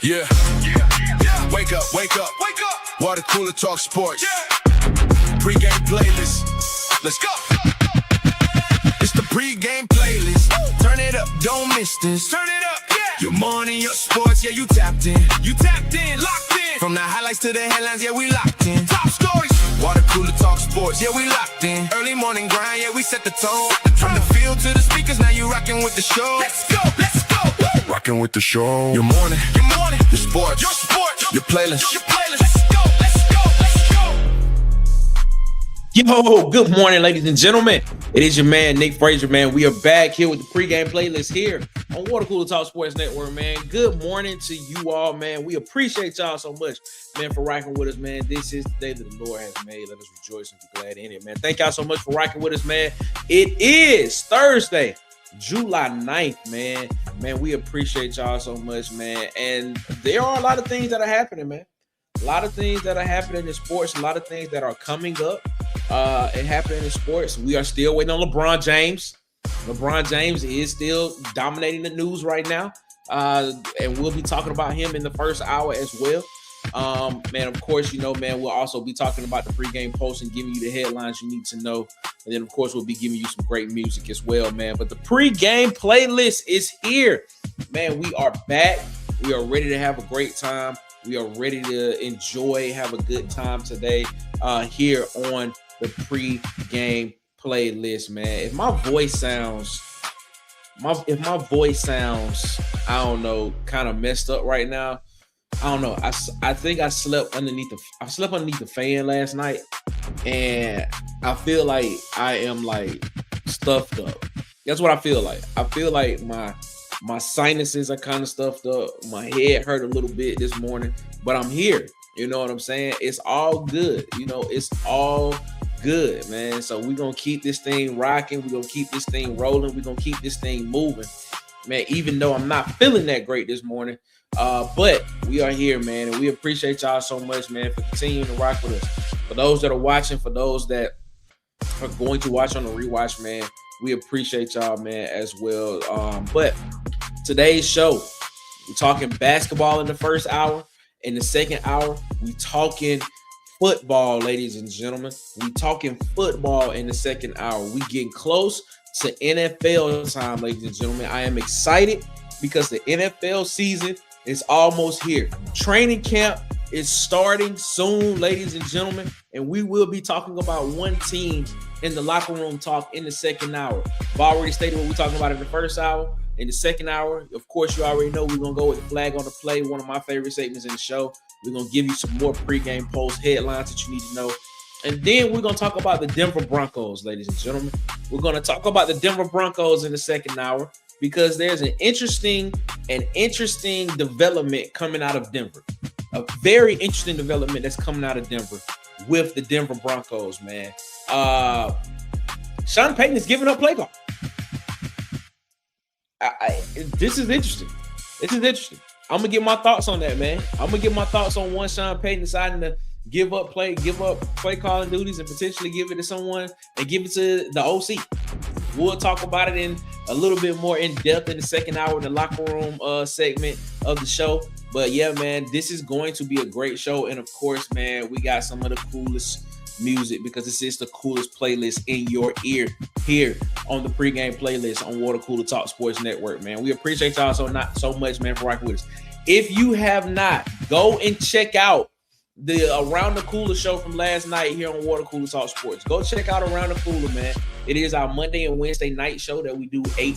Yeah. Wake up, wake up, wake up. Water cooler talk sports. Pregame playlist. Let's go. It's the pregame playlist. Turn it up, don't miss this. Turn it up, yeah. Your morning, your sports, yeah, you tapped in. You tapped in, locked in. From the highlights to the headlines, yeah, we locked in. Top stories. Water cooler talk sports, yeah, we locked in. Early morning grind, yeah, we set the tone. From the field to the speakers, now you rocking with the show. Let's go, let's go. Woo. Rocking with the show. Your morning, your sports, your playlist. Let's go, let's go, let's go. Yo, good morning, ladies and gentlemen. It is your man, Nick Frazier, man. We are back here with the pregame playlist here on Water Cooler Talk Sports Network, man. Good morning to you all, man. We appreciate y'all so much, man, for rocking with us, man. This is the day that the Lord has made. Let us rejoice and be glad in it, man. Thank y'all so much for rocking with us, man. It is Thursday, July 9th, man. Man, we appreciate y'all so much, man. And there are a lot of things that are happening, man. A lot of things that are happening in sports, a lot of things that are coming up and happening in sports. We are still waiting on LeBron James. LeBron James is still dominating the news right now. And we'll be talking about him in the first hour as well. Man, of course, you know, man, we'll also be talking about the pregame post and giving you the headlines you need to know. And then, of course, we'll be giving you some great music as well, man. But the pregame playlist is here. Man, we are back. We are ready to have a great time. We are ready to enjoy, have a good time today here on the pregame playlist, man. If my voice sounds, I don't know, kind of messed up right now. I don't know. I think I slept underneath the fan last night, and I feel like I am like stuffed up. That's what I feel like. I feel like my sinuses are kind of stuffed up. My head hurt a little bit this morning, but I'm here. You know what I'm saying? It's all good. You know, it's all good, man. So we're going to keep this thing rocking. We're going to keep this thing rolling. We're going to keep this thing moving, man, even though I'm not feeling that great this morning. But we are here, man, and we appreciate y'all so much, man, for continuing to rock with us. For those that are watching, for those that are going to watch on the rewatch, man, we appreciate y'all, man, as well. But today's show, we're talking basketball in the first hour. In the second hour, we talking football, ladies and gentlemen. We talking football in the second hour. We getting close to NFL time, ladies and gentlemen. I am excited because the NFL season is almost here. Training camp is starting soon, ladies and gentlemen, and we will be talking about one team in the locker room talk in the second hour. I've already stated what we're talking about in the first hour. In the second hour, of course, you already know we're going to go with the flag on the play, one of my favorite segments in the show. We're going to give you some more pregame post headlines that you need to know. And then we're going to talk about the Denver Broncos, ladies and gentlemen. We're going to talk about the Denver Broncos in the second hour because there's an interesting development coming out of Denver. A very interesting development that's coming out of Denver with the Denver Broncos, man. Sean Payton is giving up play call. This is interesting. I'm gonna get my thoughts on that, man. I'm gonna get my thoughts on one Sean Payton deciding to give up play calling duties and potentially give it to someone and give it to the OC. We'll talk about it in a little bit more in depth in the second hour in the locker room segment of the show. But yeah, man, this is going to be a great show. And of course, man, we got some of the coolest music because this is the coolest playlist in your ear here on the pregame playlist on Water Cooler Talk Sports Network, man. We appreciate y'all so much, man, for rocking with us. If you have not, go and check out the Around the Cooler show from last night here on Water Cooler Talk Sports. Go check out Around the Cooler, man. It is our Monday and Wednesday night show that we do 8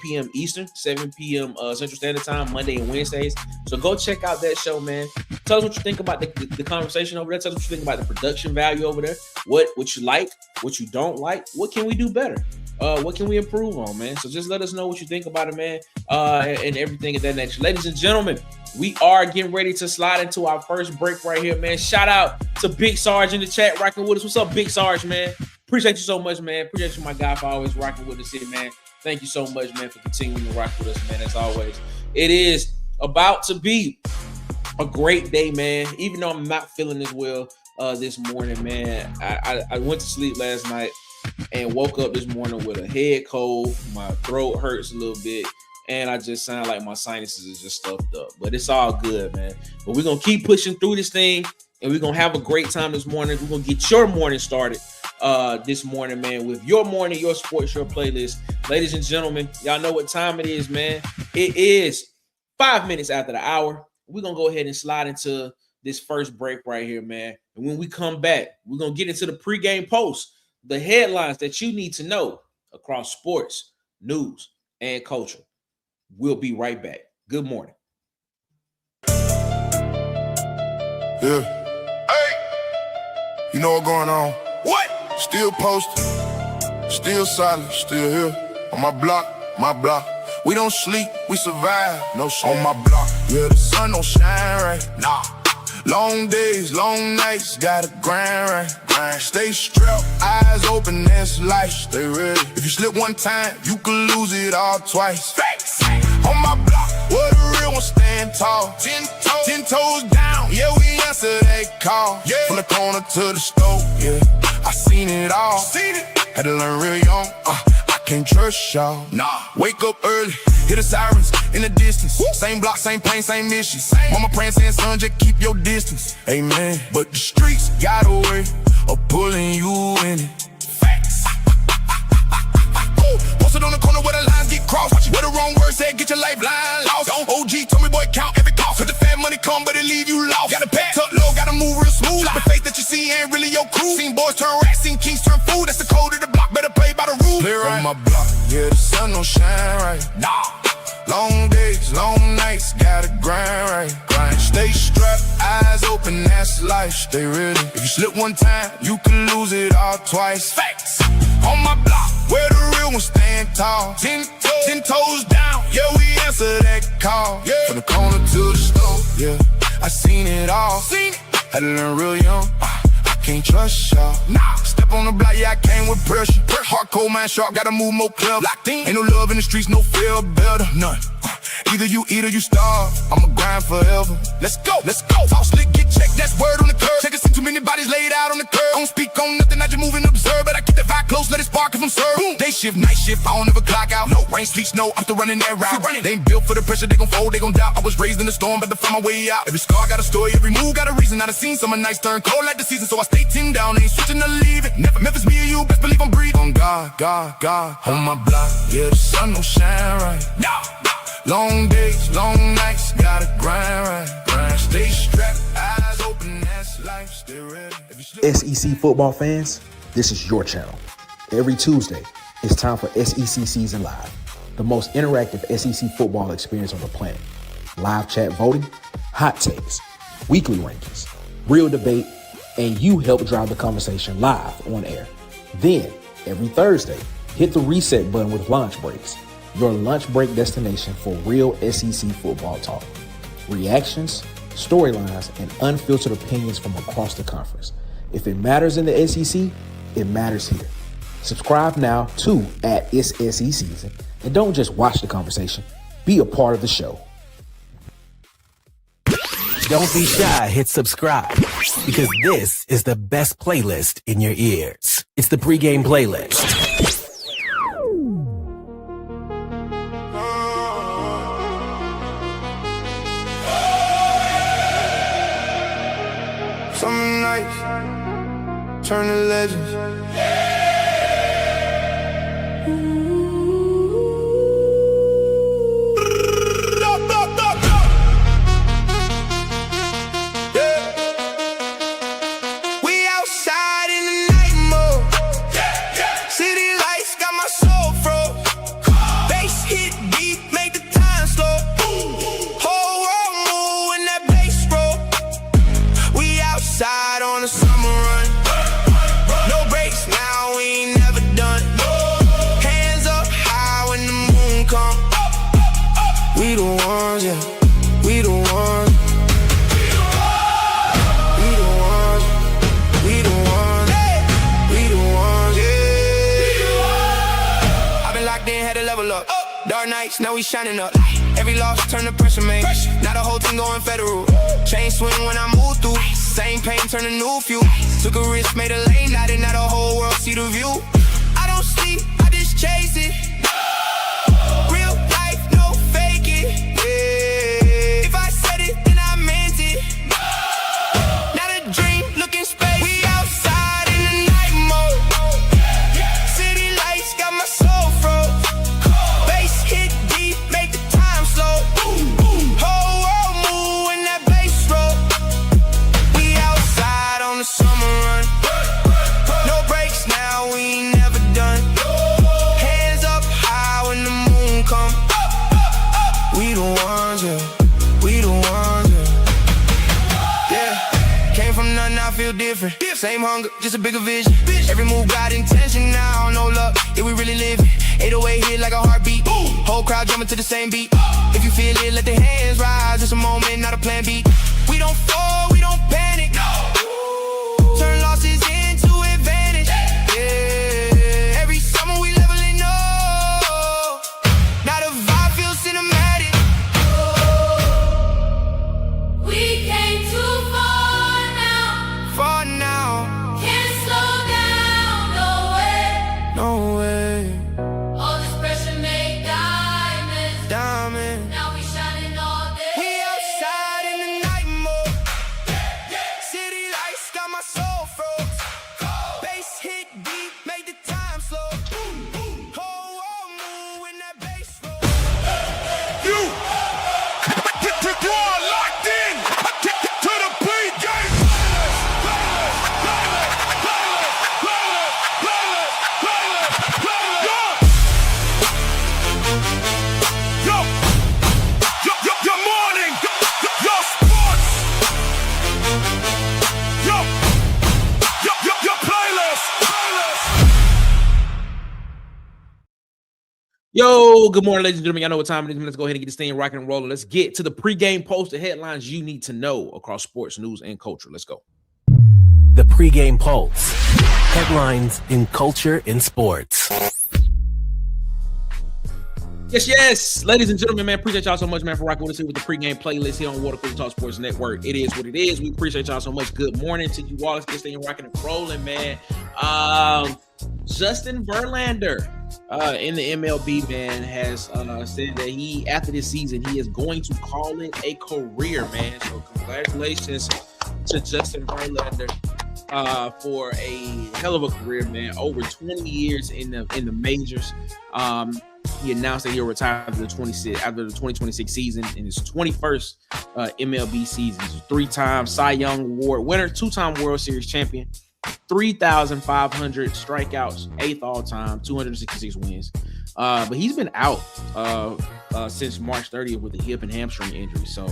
p.m. Eastern, 7 p.m. Central Standard Time, Monday and Wednesdays. So go check out that show, man. Tell us what you think about the conversation over there. Tell us what you think about the production value over there. What you like, what you don't like. What can we do better? What can we improve on, man? So just let us know what you think about it, man, and everything of that nature. Ladies and gentlemen, we are getting ready to slide into our first break right here, man. Shout out to Big Sarge in the chat rocking with us. What's up, Big Sarge, man? Appreciate you so much, man. Appreciate you, my guy, for always rocking with us here, man. Thank you so much, man, for continuing to rock with us, man, as always. It is about to be a great day, man. Even though I'm not feeling as well this morning, man. I went to sleep last night and woke up this morning with a head cold. My throat hurts a little bit. and I just sound like my sinuses is just stuffed up. But it's all good, man. But we're gonna keep pushing through this thing, and we're gonna have a great time this morning. We're gonna get your morning started this morning, man, with your morning, your sports, your playlist. Ladies and gentlemen, y'all know what time it is, man. It is 5 minutes after the hour. We're gonna go ahead and slide into this first break right here, man. And when we come back, we're gonna get into the pregame post, the headlines that you need to know across sports, news, and culture. We'll be right back. Good morning. Yeah. Hey, you know what's going on? What? Still posted, still solid, still here. On my block, we don't sleep, we survive. No shit. On my block, yeah, the sun don't shine right. Nah. Long days, long nights, gotta grind right. Stay strapped, eyes open, that's life. Stay ready. If you slip one time, you could lose it all twice. Facts. On my block, where the real ones stand tall. 10 toes down, yeah, we answer that call. Yeah. From the corner to the stove, yeah, I seen it all. Had to learn real young, I can't trust y'all. Nah. Wake up early, hear the sirens in the distance. Woo. Same block, same pain, same issues. Mama praying, saying, son, just keep your distance. Amen. But the streets got a way of pulling you in it. Facts. Posted on the corner where the lines get crossed. Where the wrong word said, get your lifeline lost. OG told me, boy, count every cost. Cause the fat money come, but it leave you lost. Gotta pack, tuck low, gotta move real smooth. The face that you see ain't really your crew. Seen boys turn rats, seen kings turn food. That's the code of the block, better play by the rules. Play right. On my block, yeah, the sun don't shine right. Nah. Long days, long nights, gotta grind right. Stay strapped, eyes open, that's life. Stay ready. If you slip one time, you can lose it all twice. Facts. On my block, where the real ones stand tall. 10 toes down, yeah, we answer that call. Yeah. From the corner to the stove, yeah, I seen it all. Had to learn real young, I can't trust y'all. Nah. Step on the block, yeah, I came with pressure. Hardcore, mind sharp, gotta move more clever. Locked in, ain't no love in the streets, no fear better, none. Either you eat or you starve, I'ma grind forever. Let's go, talk slick, get checked, that's word on the curb. Check it, see too many bodies laid out on the curb. Don't speak on nothing, I just move and observe. But I keep the vibe close, let it spark if I'm served. Boom. Day shift, night shift, I don't ever clock out. No rain, sleet, snow, I'm still running that route. They ain't built for the pressure, they gon' fold, they gon' doubt. I was raised in the storm, but to find my way out. Every scar got a story, every move got a reason. I done seen summer nights turn cold like the season, so I stay 10 down, ain't switching to leave it. Never Memphis, me or you, best believe I'm breathing. On God, on my block, yeah, the sun don't shine right. No. Long days, long nights, gotta grind right. Stay strapped, eyes open, that's life, stay ready. SEC football fans, this is your channel. Every Tuesday, it's time for SEC Season Live, the most interactive SEC football experience on the planet. Live chat voting, hot takes, weekly rankings, real debate, and you help drive the conversation live on air. Then, every Thursday, hit the reset button with Lunch Breaks, your lunch break destination for real SEC football talk. Reactions, storylines, and unfiltered opinions from across the conference. If it matters in the SEC, it matters here. Subscribe now to @It'sSEC Season, and don't just watch the conversation, be a part of the show. Don't be shy, hit subscribe, because this is the best playlist in your ears. It's the pregame playlist. Some nights turn to legends. We outside in the night mode. City lights got my soul froze. Bass hit deep, make the time slow. Whole world move when that bass roll. We outside on a summer run. No breaks now, we ain't never done. Hands up high when the moon come. We the ones, yeah. We the ones. We the ones. We the ones. We the ones, yeah. I've been locked in, had to level up. Dark nights, now we shining up. Every loss turn to pressure, man. Now the whole team going federal. Chain swing when I move through. Same pain, turn a new fuel. Took a risk, made a lane, now then now the whole world see the view. I don't sleep, I just chase it. Real life, no ones, yeah. We the ones, yeah. Yeah. Came from nothing, I feel different. Same hunger, just a bigger vision. Every move got intention now, no luck. Yeah, we really live it. 808 hit like a heartbeat. Whole crowd jumping to the same beat. If you feel it, let the hands rise. It's a moment, not a plan B. We don't fall, we don't panic. Turn losses into advantage. Yeah, every summer we leveling up. Now the vibe feels cinematic. We came too far now. Far now, Can't slow down, no way. no way. All this pressure make diamonds. Diamond. Now we shining all day. We outside in the night mode. City lights got my soul froze. Bass hit deep, make the time slow. Whole world move when that bass rolls. You get the door locked in. Get to the pregame. Your morning, your sports, your playlist. Yo, good morning, ladies and gentlemen. Y'all know what time it is. Let's go ahead and get this thing rocking and rolling. Let's get to the pregame post, the headlines you need to know across sports, news, and culture. Let's go. The pregame pulse. Headlines in culture and sports. Yes. Ladies and gentlemen, man, appreciate y'all so much, man, for rocking with us here with the pregame playlist here on Water Cooler Talk Sports Network. It is what it is. We appreciate y'all so much. Good morning to you all. Let's get this thing rocking and rolling, man. Justin Verlander in the MLB, man, has said that he, after this season, he is going to call it a career, man. So congratulations to Justin Verlander for a hell of a career, man. Over 20 years in the majors. He announced that he'll retire after the 2026 season in his 21st MLB season. He's a 3-time Cy Young Award winner, 2-time World Series champion, 3,500 strikeouts, 8th all-time, 266 wins. But he's been out since March 30th with a hip and hamstring injury. So,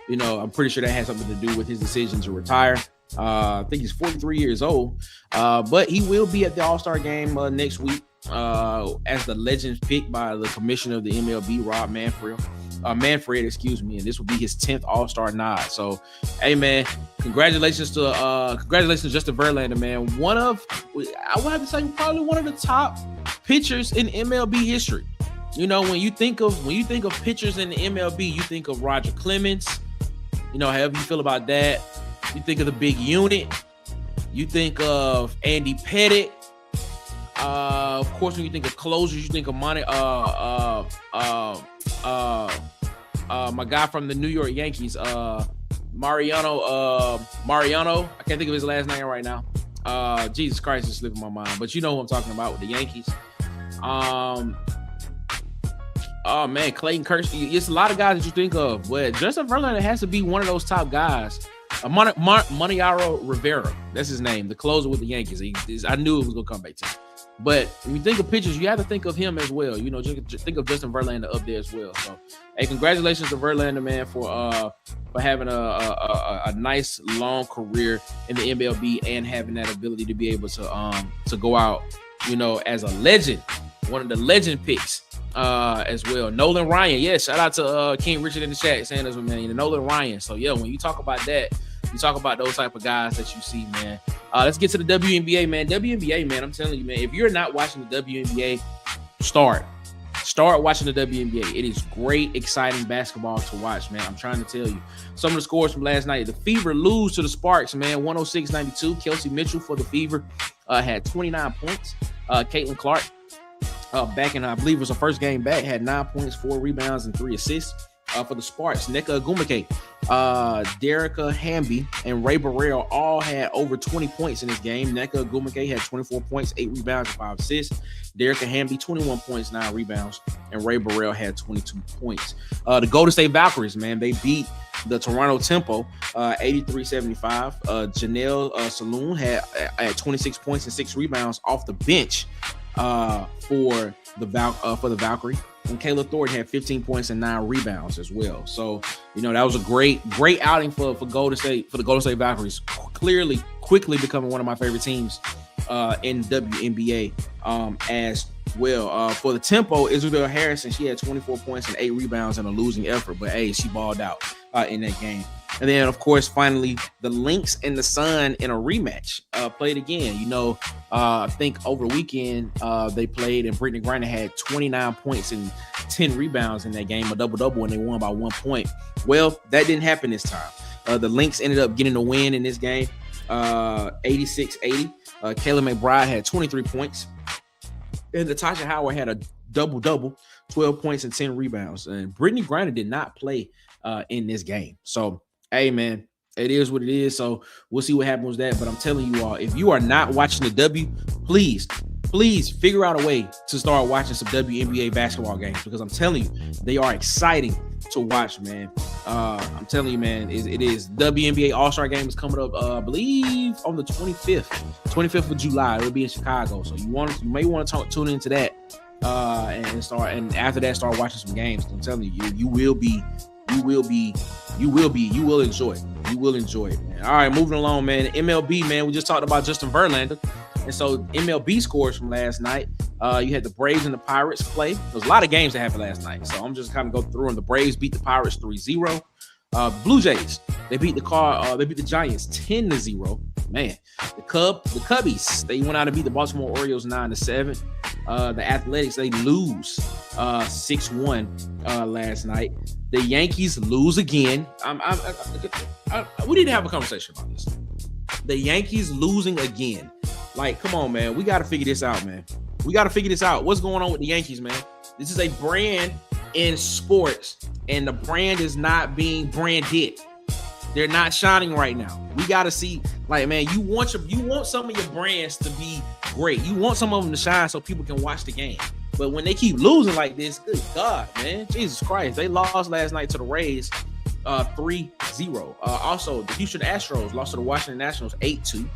I'm pretty sure that has something to do with his decision to retire. I think he's 43 years old, but he will be at the All-Star game next week as the Legends pick by the commissioner of the MLB, Rob Manfred, and this will be his 10th All-Star nod. So, hey, man, congratulations to Justin Verlander, man. I would have to say probably one of the top pitchers in MLB history. When you think of pitchers in the MLB, you think of Roger Clemens. However you feel about that. You think of the big unit. You think of Andy Pettitte. Of course, when you think of closers, you think of my guy from the New York Yankees, Mariano. I can't think of his last name right now. Jesus Christ, it's slipping my mind. But you know who I'm talking about with the Yankees. Oh man, Clayton Kershaw. It's a lot of guys that you think of, but Justin Verlander has to be one of those top guys. Mariano Rivera, that's his name, the closer with the Yankees. I knew it was gonna come back to him. But when you think of pitchers, you have to think of him as well. Just think of Justin Verlander up there as well. So, hey, congratulations to Verlander, man, for having a nice long career in the MLB and having that ability to be able to go out, as a legend, one of the legend picks as well. Nolan Ryan, yeah, shout out to King Richard in the chat saying this, man. Nolan Ryan. So yeah, when you talk about that, you talk about those type of guys that you see, man. Let's get to the WNBA, man. WNBA, man, I'm telling you, man, if you're not watching the WNBA, start watching the WNBA. It is great, exciting basketball to watch, man. I'm trying to tell you. Some of the scores from last night. The Fever lose to the Sparks, man, 106-92. Kelsey Mitchell for the Fever had 29 points. Caitlin Clark, back in, I believe it was her first game back, had 9 points, 4 rebounds, and 3 assists. For the Sparks, Nneka Ogwumike, Derica Hamby, and Ray Burrell all had over 20 points in this game. Nneka Ogwumike had 24 points, 8 rebounds, and 5 assists. Derica Hamby, 21 points, 9 rebounds, and Ray Burrell had 22 points. The Golden State Valkyries, man, they beat the Toronto Tempo 83-75. Janelle Saloon had 26 points and 6 rebounds off the bench for the Valkyrie. and Kayla Thornton had 15 points and 9 rebounds as well. So, that was a great outing for Golden State, for the Golden State Valkyries, quickly becoming one of my favorite teams in WNBA as well. For the tempo, Isabel Harrison, she had 24 points and 8 rebounds in a losing effort, but hey, she balled out in that game. And then, of course, finally, the Lynx and the Sun in a rematch played again. I think over the weekend they played, and Brittany Griner had 29 points and 10 rebounds in that game, a double-double, and they won by 1 point. Well, that didn't happen this time. The Lynx ended up getting the win in this game, 86-80. Kayla McBride had 23 points. And Natasha Howard had a double-double, 12 points and 10 rebounds. And Brittany Griner did not play in this game. So, hey, man, it is what it is. So we'll see what happens with that. But I'm telling you all, if you are not watching the W, please figure out a way to start watching some WNBA basketball games, because I'm telling you, they are exciting to watch, man. I'm telling you, man, it is. WNBA All-Star Game is coming up, I believe, on the 25th of July. It'll be in Chicago. So you may want to tune into that and after that start watching some games. I'm telling you, you will enjoy it. You will enjoy it, man. All right, moving along, man. MLB, man. We just talked about Justin Verlander. And so MLB scores from last night. You had the Braves and the Pirates play. There was a lot of games that happened last night. So I'm just kind of go through them. The Braves beat the Pirates 3-0. Blue Jays, they beat the Giants 10-0. Man, the Cubbies, they went out and beat the Baltimore Orioles 9-7. The Athletics, they lose 6-1 last night. The Yankees lose again. We need to have a conversation about this. The Yankees losing again. Like, come on, man. We got to figure this out, man. We got to figure this out. What's going on with the Yankees, man? This is a brand in sports, and the brand is not being branded. They're not shining right now. We got to see, like, man, you want some of your brands to be great. You want some of them to shine so people can watch the game. But when they keep losing like this, good God, man, Jesus Christ. They lost last night to the Rays 3-0. Also, the Houston Astros lost to the Washington Nationals 8-2.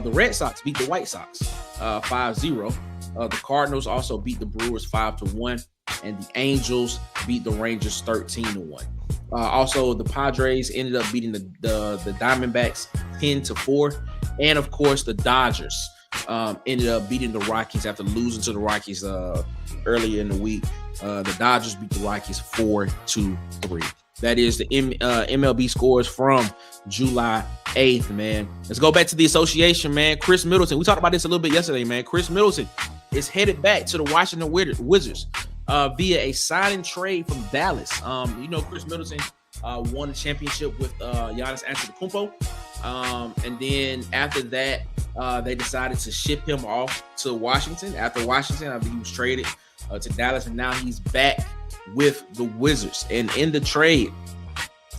The Red Sox beat the White Sox 5-0. The Cardinals also beat the Brewers 5-1. And the Angels beat the Rangers 13-1. Also, the Padres ended up beating the Diamondbacks 10-4. And, of course, the Dodgers ended up beating the Rockies after losing to the Rockies earlier in the week. The Dodgers beat the Rockies 4-3. That is the MLB scores from July 8th, man. Let's go back to the association, man. Chris Middleton. We talked about this a little bit yesterday, man. Chris Middleton is headed back to the Washington Wizards via a sign and trade from Dallas. Chris Middleton won the championship with Giannis Antetokounmpo. And then after that, they decided to ship him off to Washington. After he was traded to Dallas, and now he's back with the Wizards. And in the trade,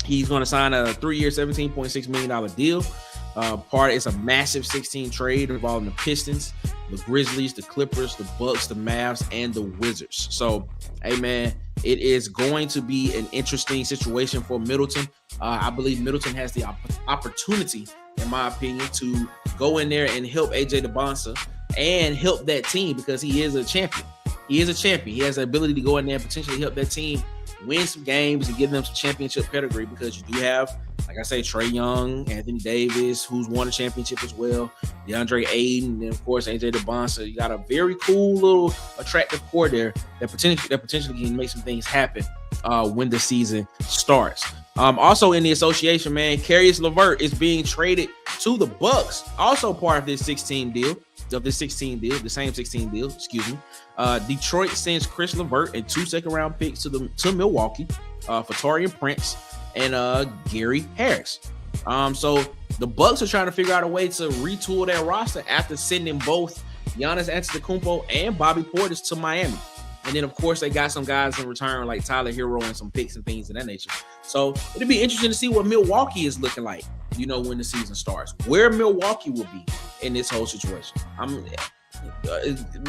he's going to sign a 3-year, $17.6 million deal. It's a massive 16 trade involving the Pistons, the Grizzlies, the Clippers, the Bucks, the Mavs, and the Wizards. So, hey, man, it is going to be an interesting situation for Middleton. I believe Middleton has the opportunity, in my opinion, to go in there and help AJ DeBonsa and help that team, because he is a champion. He has the ability to go in there and potentially help that team win some games and give them some championship pedigree, because you do have, like I say, Trae Young, Anthony Davis, who's won a championship as well, DeAndre Ayton, and of course AJ DeBonsa. You got a very cool little attractive core there that potentially can make some things happen when the season starts. Also in the association, man, Caris LeVert is being traded to the Bucks, also part of this 16 deal. The same 16 deal, excuse me. Detroit sends Chris LeVert and 2 second-round picks to Milwaukee for Taurean Prince and Gary Harris. So the Bucks are trying to figure out a way to retool their roster after sending both Giannis Antetokounmpo and Bobby Portis to Miami. And then, of course, they got some guys in return like Tyler Hero and some picks and things of that nature. So it'll be interesting to see what Milwaukee is looking like, when the season starts, where Milwaukee will be in this whole situation.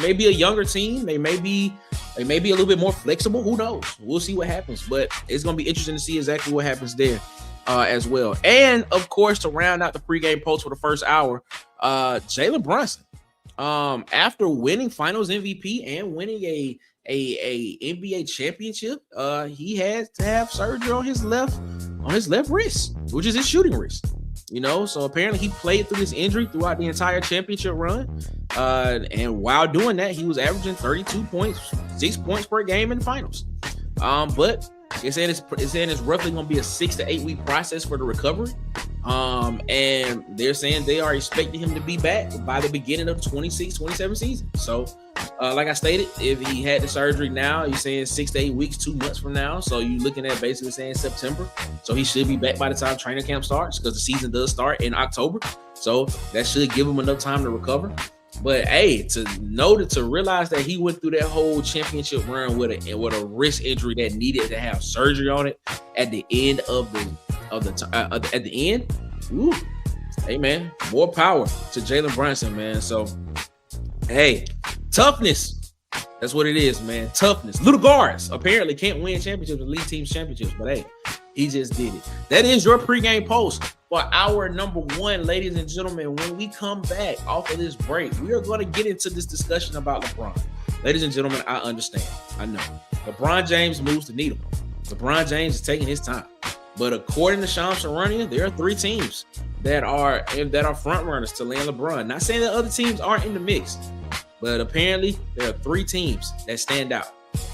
Maybe a younger team. They may be a little bit more flexible. Who knows? We'll see what happens. But it's going to be interesting to see exactly what happens there as well. And, of course, to round out the pregame post for the first hour, Jalen Brunson, after winning Finals MVP and winning a a NBA championship, he had to have surgery on his left wrist, which is his shooting wrist. You know, so apparently he played through this injury throughout the entire championship run. And while doing that, he was averaging 32 points, 6 points per game in the finals. But it's saying it's roughly going to be a 6 to 8 week process for the recovery. And they're saying they are expecting him to be back by the beginning of the 26-27 season. So, like I stated, if he had the surgery now, you're saying 6 to 8 weeks, 2 months from now. So you're looking at basically saying September. So he should be back by the time training camp starts, because the season does start in October. So that should give him enough time to recover. But hey, to realize that he went through that whole championship run with a wrist injury that needed to have surgery on it at the end at the end. Ooh, hey man, more power to Jalen Brunson, man. So hey, toughness. That's what it is, man. Toughness. Little guards apparently can't win championships, elite teams championships, but hey, he just did it. That is your pregame post for hour number 1, ladies and gentlemen. When we come back off of this break, we are going to get into this discussion about LeBron. Ladies and gentlemen, I understand. I know. LeBron James moves the needle. LeBron James is taking his time. But according to Shams Charania, there are 3 teams that are front runners to land LeBron. Not saying that other teams aren't in the mix, but apparently there are 3 teams that stand out.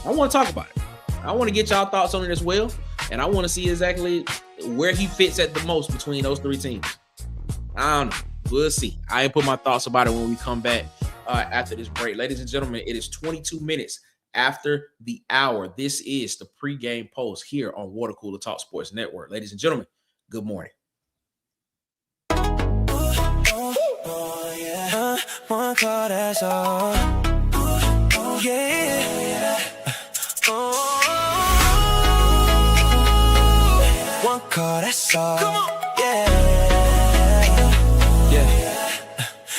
I want to talk about it. I want to get y'all thoughts on it as well, and I want to see exactly where he fits at the most between those 3 teams. I don't know. We'll see. I ain't put my thoughts about it when we come back after this break. Ladies and gentlemen, it is 22 minutes after the hour. This is the pregame post here on Water Cooler Talk Sports Network. Ladies and gentlemen, good morning. One call, that's all. One call, that's all. Come on. Yeah.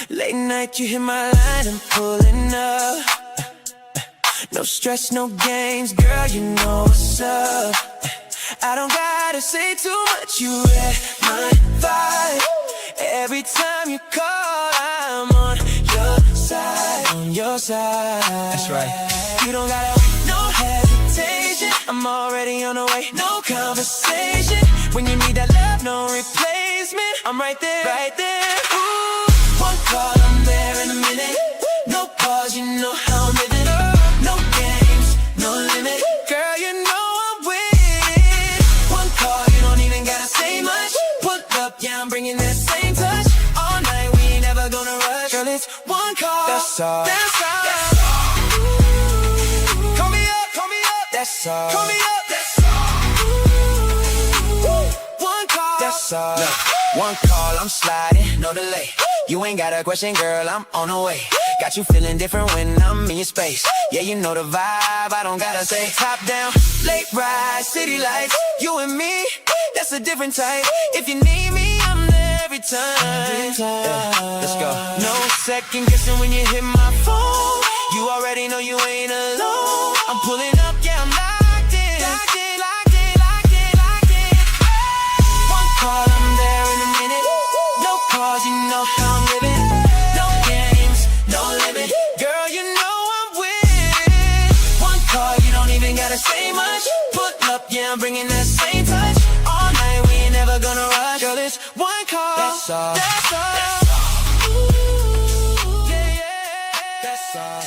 Late night, you hit my line, I'm pulling up. No stress, no games, girl, you know what's up. I don't gotta say too much, you read my vibe. Every time you call, I'm on your side. That's right. You don't gotta wait, no hesitation. I'm already on the way, no conversation. When you need that love, no replacement. I'm right there. Ooh, one call, I'm there in a minute. No pause, you know how I'm living. No games, no limit. Girl, you know I'm with it. One call, you don't even gotta say much. Put up, yeah, I'm bringing that same touch. All night, we ain't never gonna rush. Girl, it's one call. That's all. Ooh, call me up. That's all. Call me up. That's all. Ooh, one call. That's all. Look, one call, I'm sliding, no delay. You ain't got a question, girl, I'm on the way. Got you feeling different when I'm in your space. Yeah, you know the vibe, I don't gotta say. Top down, late ride, city lights. You and me, that's a different type. If you need me, I'm there every time. Yeah, let's go. No second guessing when you hit my phone. You already know you ain't alone. I'm pulling up, yeah, I'm locked in. One call, I'm there in a minute. No pause, you know how I'm living. No games, no limit. Girl, you know I'm with it. One call, you don't even gotta say much. Put up, yeah, I'm bringing that same touch. All night, we ain't never gonna rush. Girl, it's one call. That's all. That's all. Ooh, yeah. That's all.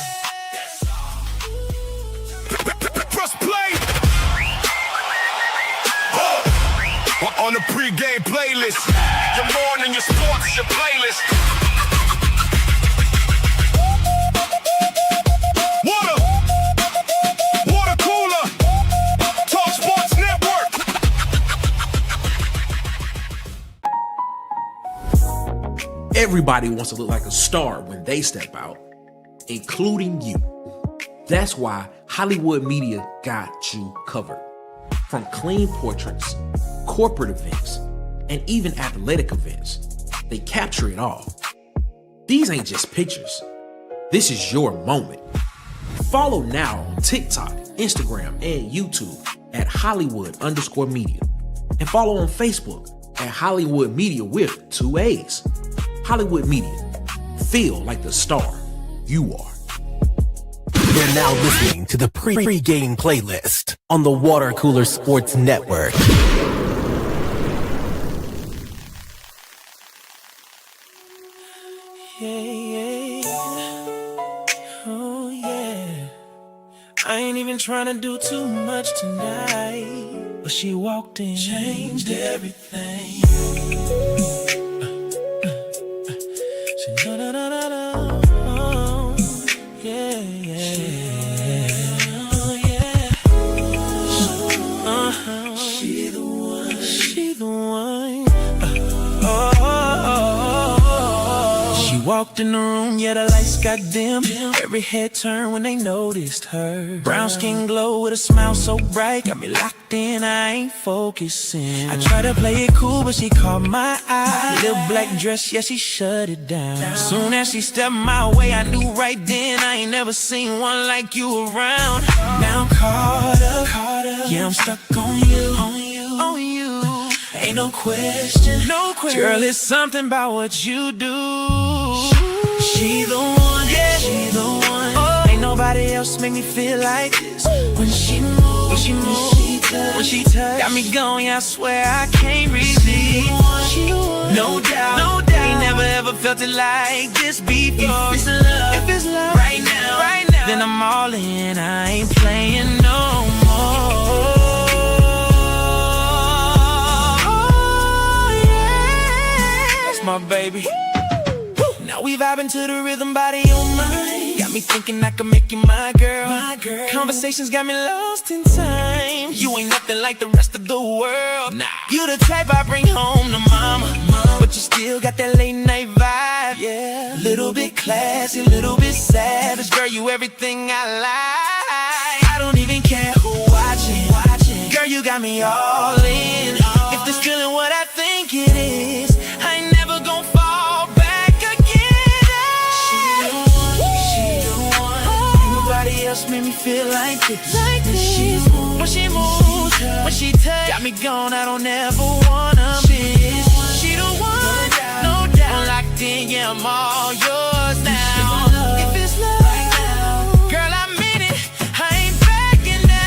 Press play. On the pregame playlist. Your morning, your sports, your playlist. Water Cooler Talk Sports Network. Everybody wants to look like a star when they step out, including you. That's why Hollywood Media got you covered. From clean portraits, corporate events, and even athletic events, they capture it all. These ain't just pictures. This is your moment. Follow now on TikTok, Instagram, and YouTube at Hollywood_media. And follow on Facebook at Hollywood Media with 2 A's. Hollywood Media. Feel like the star you are. You're now listening to the Pregame playlist on the Water Cooler Sports Network. Oh yeah. I ain't even trying to do too much tonight, but she walked in, changed everything. She oh, yeah, yeah. She the one. She the one. She walked in the room, yeah, the lights got dim. Every head turned when they noticed her. Brown skin glow with a smile so bright, got me locked in, I ain't focusing. I tried to play it cool, but she caught my eye. Little black dress, yeah, she shut it down. Soon as she stepped my way, I knew right then I ain't never seen one like you around. Now I'm caught up, yeah, I'm stuck on you, on you. Ain't no question, girl, it's something about what you do. She the one, yeah, she the one. Oh, ain't nobody else make me feel like this. When she moves, when she touch, got me going, I swear I can't resist. She the one, no doubt, ain't never ever felt it like this before. If it's love, right now, then I'm all in, I ain't playing no more. My baby, now we vibing to the rhythm, body on mine. Got me thinking I can make you my girl. Conversations got me lost in time. You ain't nothing like the rest of the world. Nah, you the type I bring home to mama, but you still got that late night vibe. Yeah, little bit classy, little bit savage. Girl, you everything I like. I don't even care who watching. Girl, you got me all in. If this feeling what I think it is, I ain't never gon' fall back again. She the one. Nobody else made me feel like this. When she moves, when she touch, got me gone, I don't ever wanna miss. She the one, no doubt. I'm locked in, yeah, I'm all yours now. If it's love, girl, I mean it, I ain't backing down.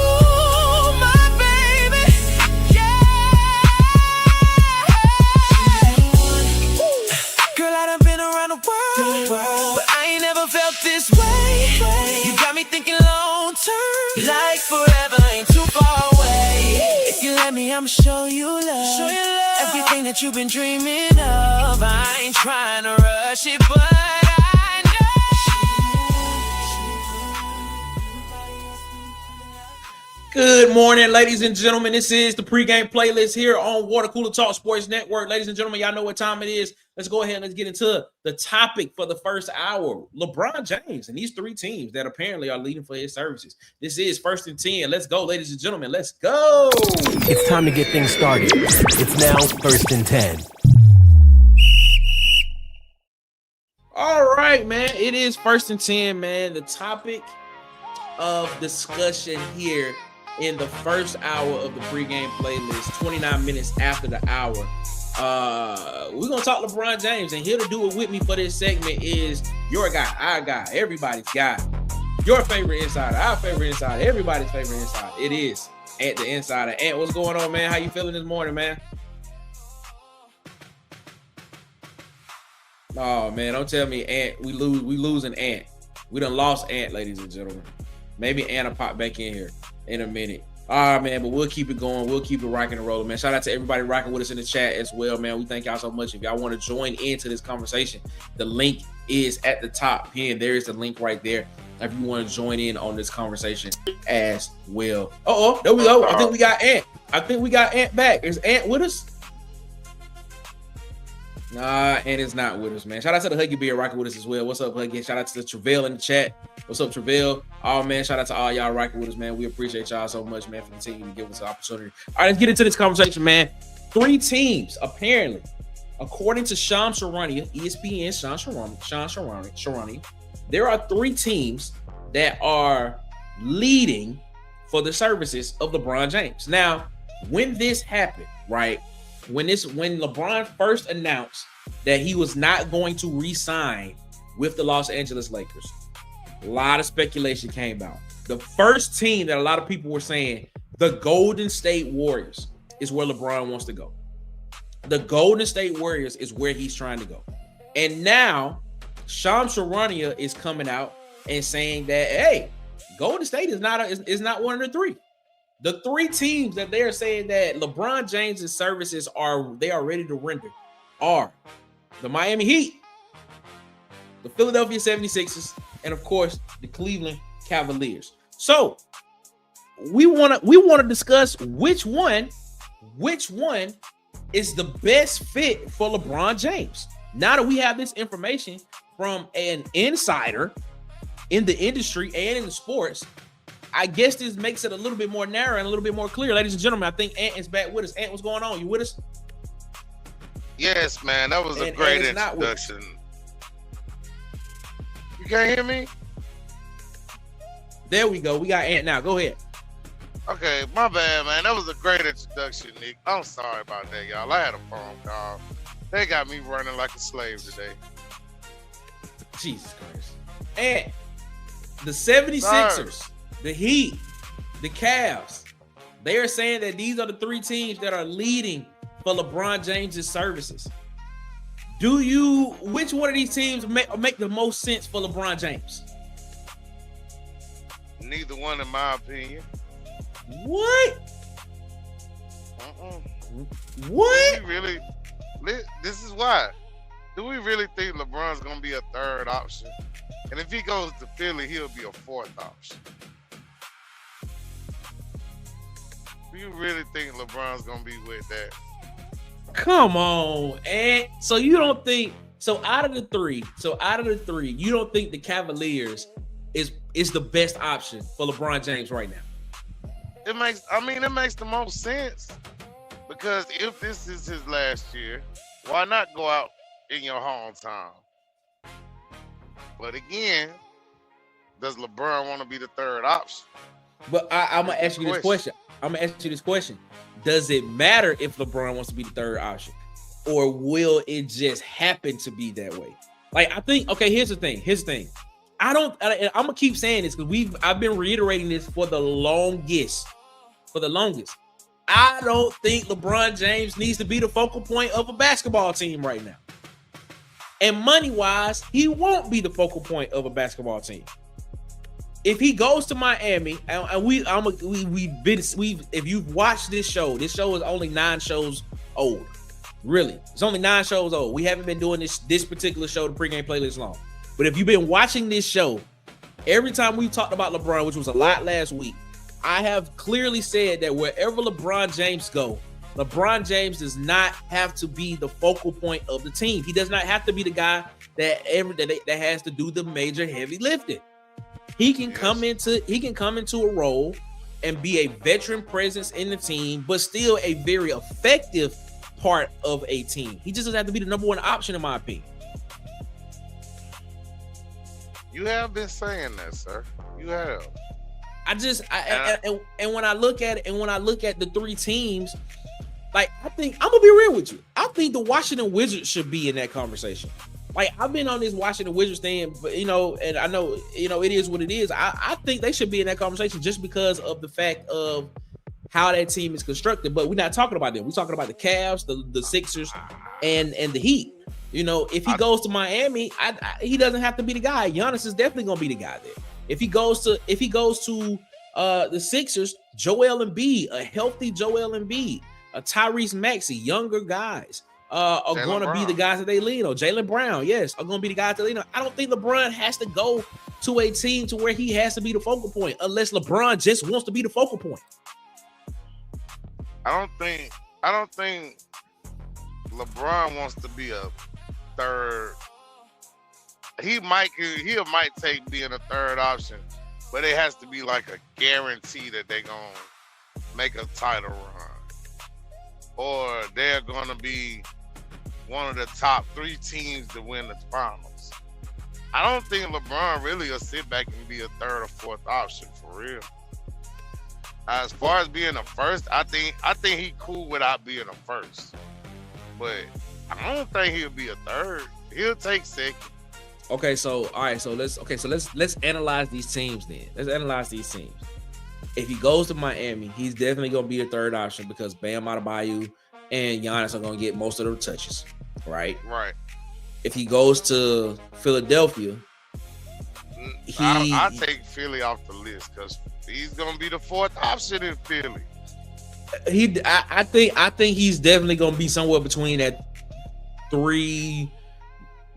Ooh, my baby, yeah. Girl, I done been around the world, but I ain't never felt this way. You got me thinking long term, like forever ain't too far away. If you let me, I'ma show you love. Everything that you've been dreaming of. I ain't trying to rush it, but I know. Good morning, ladies and gentlemen. This is the pregame playlist here on Water Cooler Talk Sports Network. Ladies and gentlemen, y'all know what time it is. Let's go ahead and let's get into the topic for the first hour. LeBron James and these three teams that apparently are leading for his services. This is 1st and 10. Let's go, ladies and gentlemen. Let's go. It's time to get things started. It's now 1st and 10. All right, man. It is 1st and 10, man. The topic of discussion here in the first hour of the pregame playlist, 29 minutes after the hour. We're gonna talk LeBron James, and here to do it with me for this segment is your guy, our guy, everybody's guy, your favorite insider, our favorite insider, everybody's favorite insider. It is Ant the Insider. Ant, what's going on, man? How you feeling this morning, man? Oh man, don't tell me Ant. We losing Ant. We done lost Ant, ladies and gentlemen. Maybe Ant will pop back in here in a minute. All right, man, but we'll keep it going. We'll keep it rocking and rolling, man. Shout out to everybody rocking with us in the chat as well, man. We thank y'all so much. If y'all want to join into this conversation, the link is at the top here. There is the link right there if you want to join in on this conversation as well. Oh, there we go. I think we got Ant. back. Is Ant with us? Nah, Ant is not with us, man. Shout out to the Huggy Bear rocking with us as well. What's up, Huggy? Shout out to the Travell in the chat. What's up, Travell? Oh, man, shout out to all y'all rocking with us, man. We appreciate y'all so much, man, for continuing to give us the opportunity. All right, let's get into this conversation, man. 3 teams, apparently, according to Sean Sharani, ESPN, Sean Sharani, there are 3 teams that are leading for the services of LeBron James. Now, when this happened, right, when LeBron first announced that he was not going to re-sign with the Los Angeles Lakers. A lot of speculation came out. The first team that a lot of people were saying, the Golden State Warriors, is where LeBron wants to go. The Golden State Warriors is where he's trying to go. And now, Shams Charania is coming out and saying that, hey, Golden State is not one of the three. The three teams that they're saying that LeBron James' services are ready to render are the Miami Heat, the Philadelphia 76ers, and of course the Cleveland Cavaliers. So we want to discuss which one is the best fit for LeBron James. Now that we have this information from an insider in the industry and in the sports, I guess this makes it a little bit more narrow and a little bit more clear. Ladies and gentlemen, I think Ant is back with us. Ant, what's going on? You with us? Yes, man. That was a great introduction. You can't hear me? There we go. We got Ant now. Go ahead. Okay, my bad, man. That was a great introduction, Nick. I'm sorry about that, y'all. I had a phone call. They got me running like a slave today. Jesus Christ. And the 76ers, the Heat, the Cavs, they are saying that these are the three teams that are leading for LeBron James' services. Which one of these teams make the most sense for LeBron James? Neither one, in my opinion. What? What? Do we really? This is why. Do we really think LeBron's gonna be a third option? And if he goes to Philly, he'll be a fourth option. Do you really think LeBron's gonna be with that? Come on, and so you don't think so? Out of the three, you don't think the Cavaliers is the best option for LeBron James right now? It makes the most sense, because if this is his last year, why not go out in your hometown? But again, does LeBron want to be the third option? But I'm gonna ask you this question. Does it matter if LeBron wants to be the third option, or will it just happen to be that way? Like, I think, okay, here's the thing. I'm gonna keep saying this because I've been reiterating this for the longest. I don't think LeBron James needs to be the focal point of a basketball team right now. And money-wise, he won't be the focal point of a basketball team. If he goes to Miami, and if you've watched this show is only 9 shows old. Really, it's only 9 shows old. We haven't been doing this particular show, the pregame playlist, long. But if you've been watching this show, every time we've talked about LeBron, which was a lot last week, I have clearly said that wherever LeBron James go, LeBron James does not have to be the focal point of the team. He does not have to be the guy that has to do the major heavy lifting. He can come into a role and be a veteran presence in the team, but still a very effective part of a team. He just doesn't have to be the number one option, in my opinion. You have been saying that, sir. You have. And when I look at it, and when I look at the three teams, like, I think I'm gonna be real with you. I think the Washington Wizards should be in that conversation. Like, I've been on this Washington Wizards thing, but and I know, it is what it is. I think they should be in that conversation just because of the fact of how that team is constructed. But we're not talking about them. We're talking about the Cavs, the Sixers, and the Heat. If he goes to Miami, he doesn't have to be the guy. Giannis is definitely gonna be the guy there. If he goes to the Sixers, Joel Embiid, a healthy Joel Embiid, a Tyrese Maxey, younger guys are going to be the guys that they lean on. Jaylen Brown, yes, are going to be the guys that lean on. I don't think LeBron has to go to a team to where he has to be the focal point, unless LeBron just wants to be the focal point. I don't think LeBron wants to be a third. He might take being a third option, but it has to be like a guarantee that they're gonna make a title run, or they're gonna be one of the top 3 teams to win the finals. I don't think LeBron really will sit back and be a third or fourth option for real. As far as being a first, I think he cool without being a first, but I don't think he'll be a third. He'll take second. Okay, so all right, so let's analyze these teams then. Let's analyze these teams. If he goes to Miami, he's definitely gonna be the third option because Bam Adebayo and Giannis are gonna get most of the touches, right? Right. If he goes to Philadelphia, I take Philly off the list because he's gonna be the fourth option in Philly. I think he's definitely gonna be somewhere between that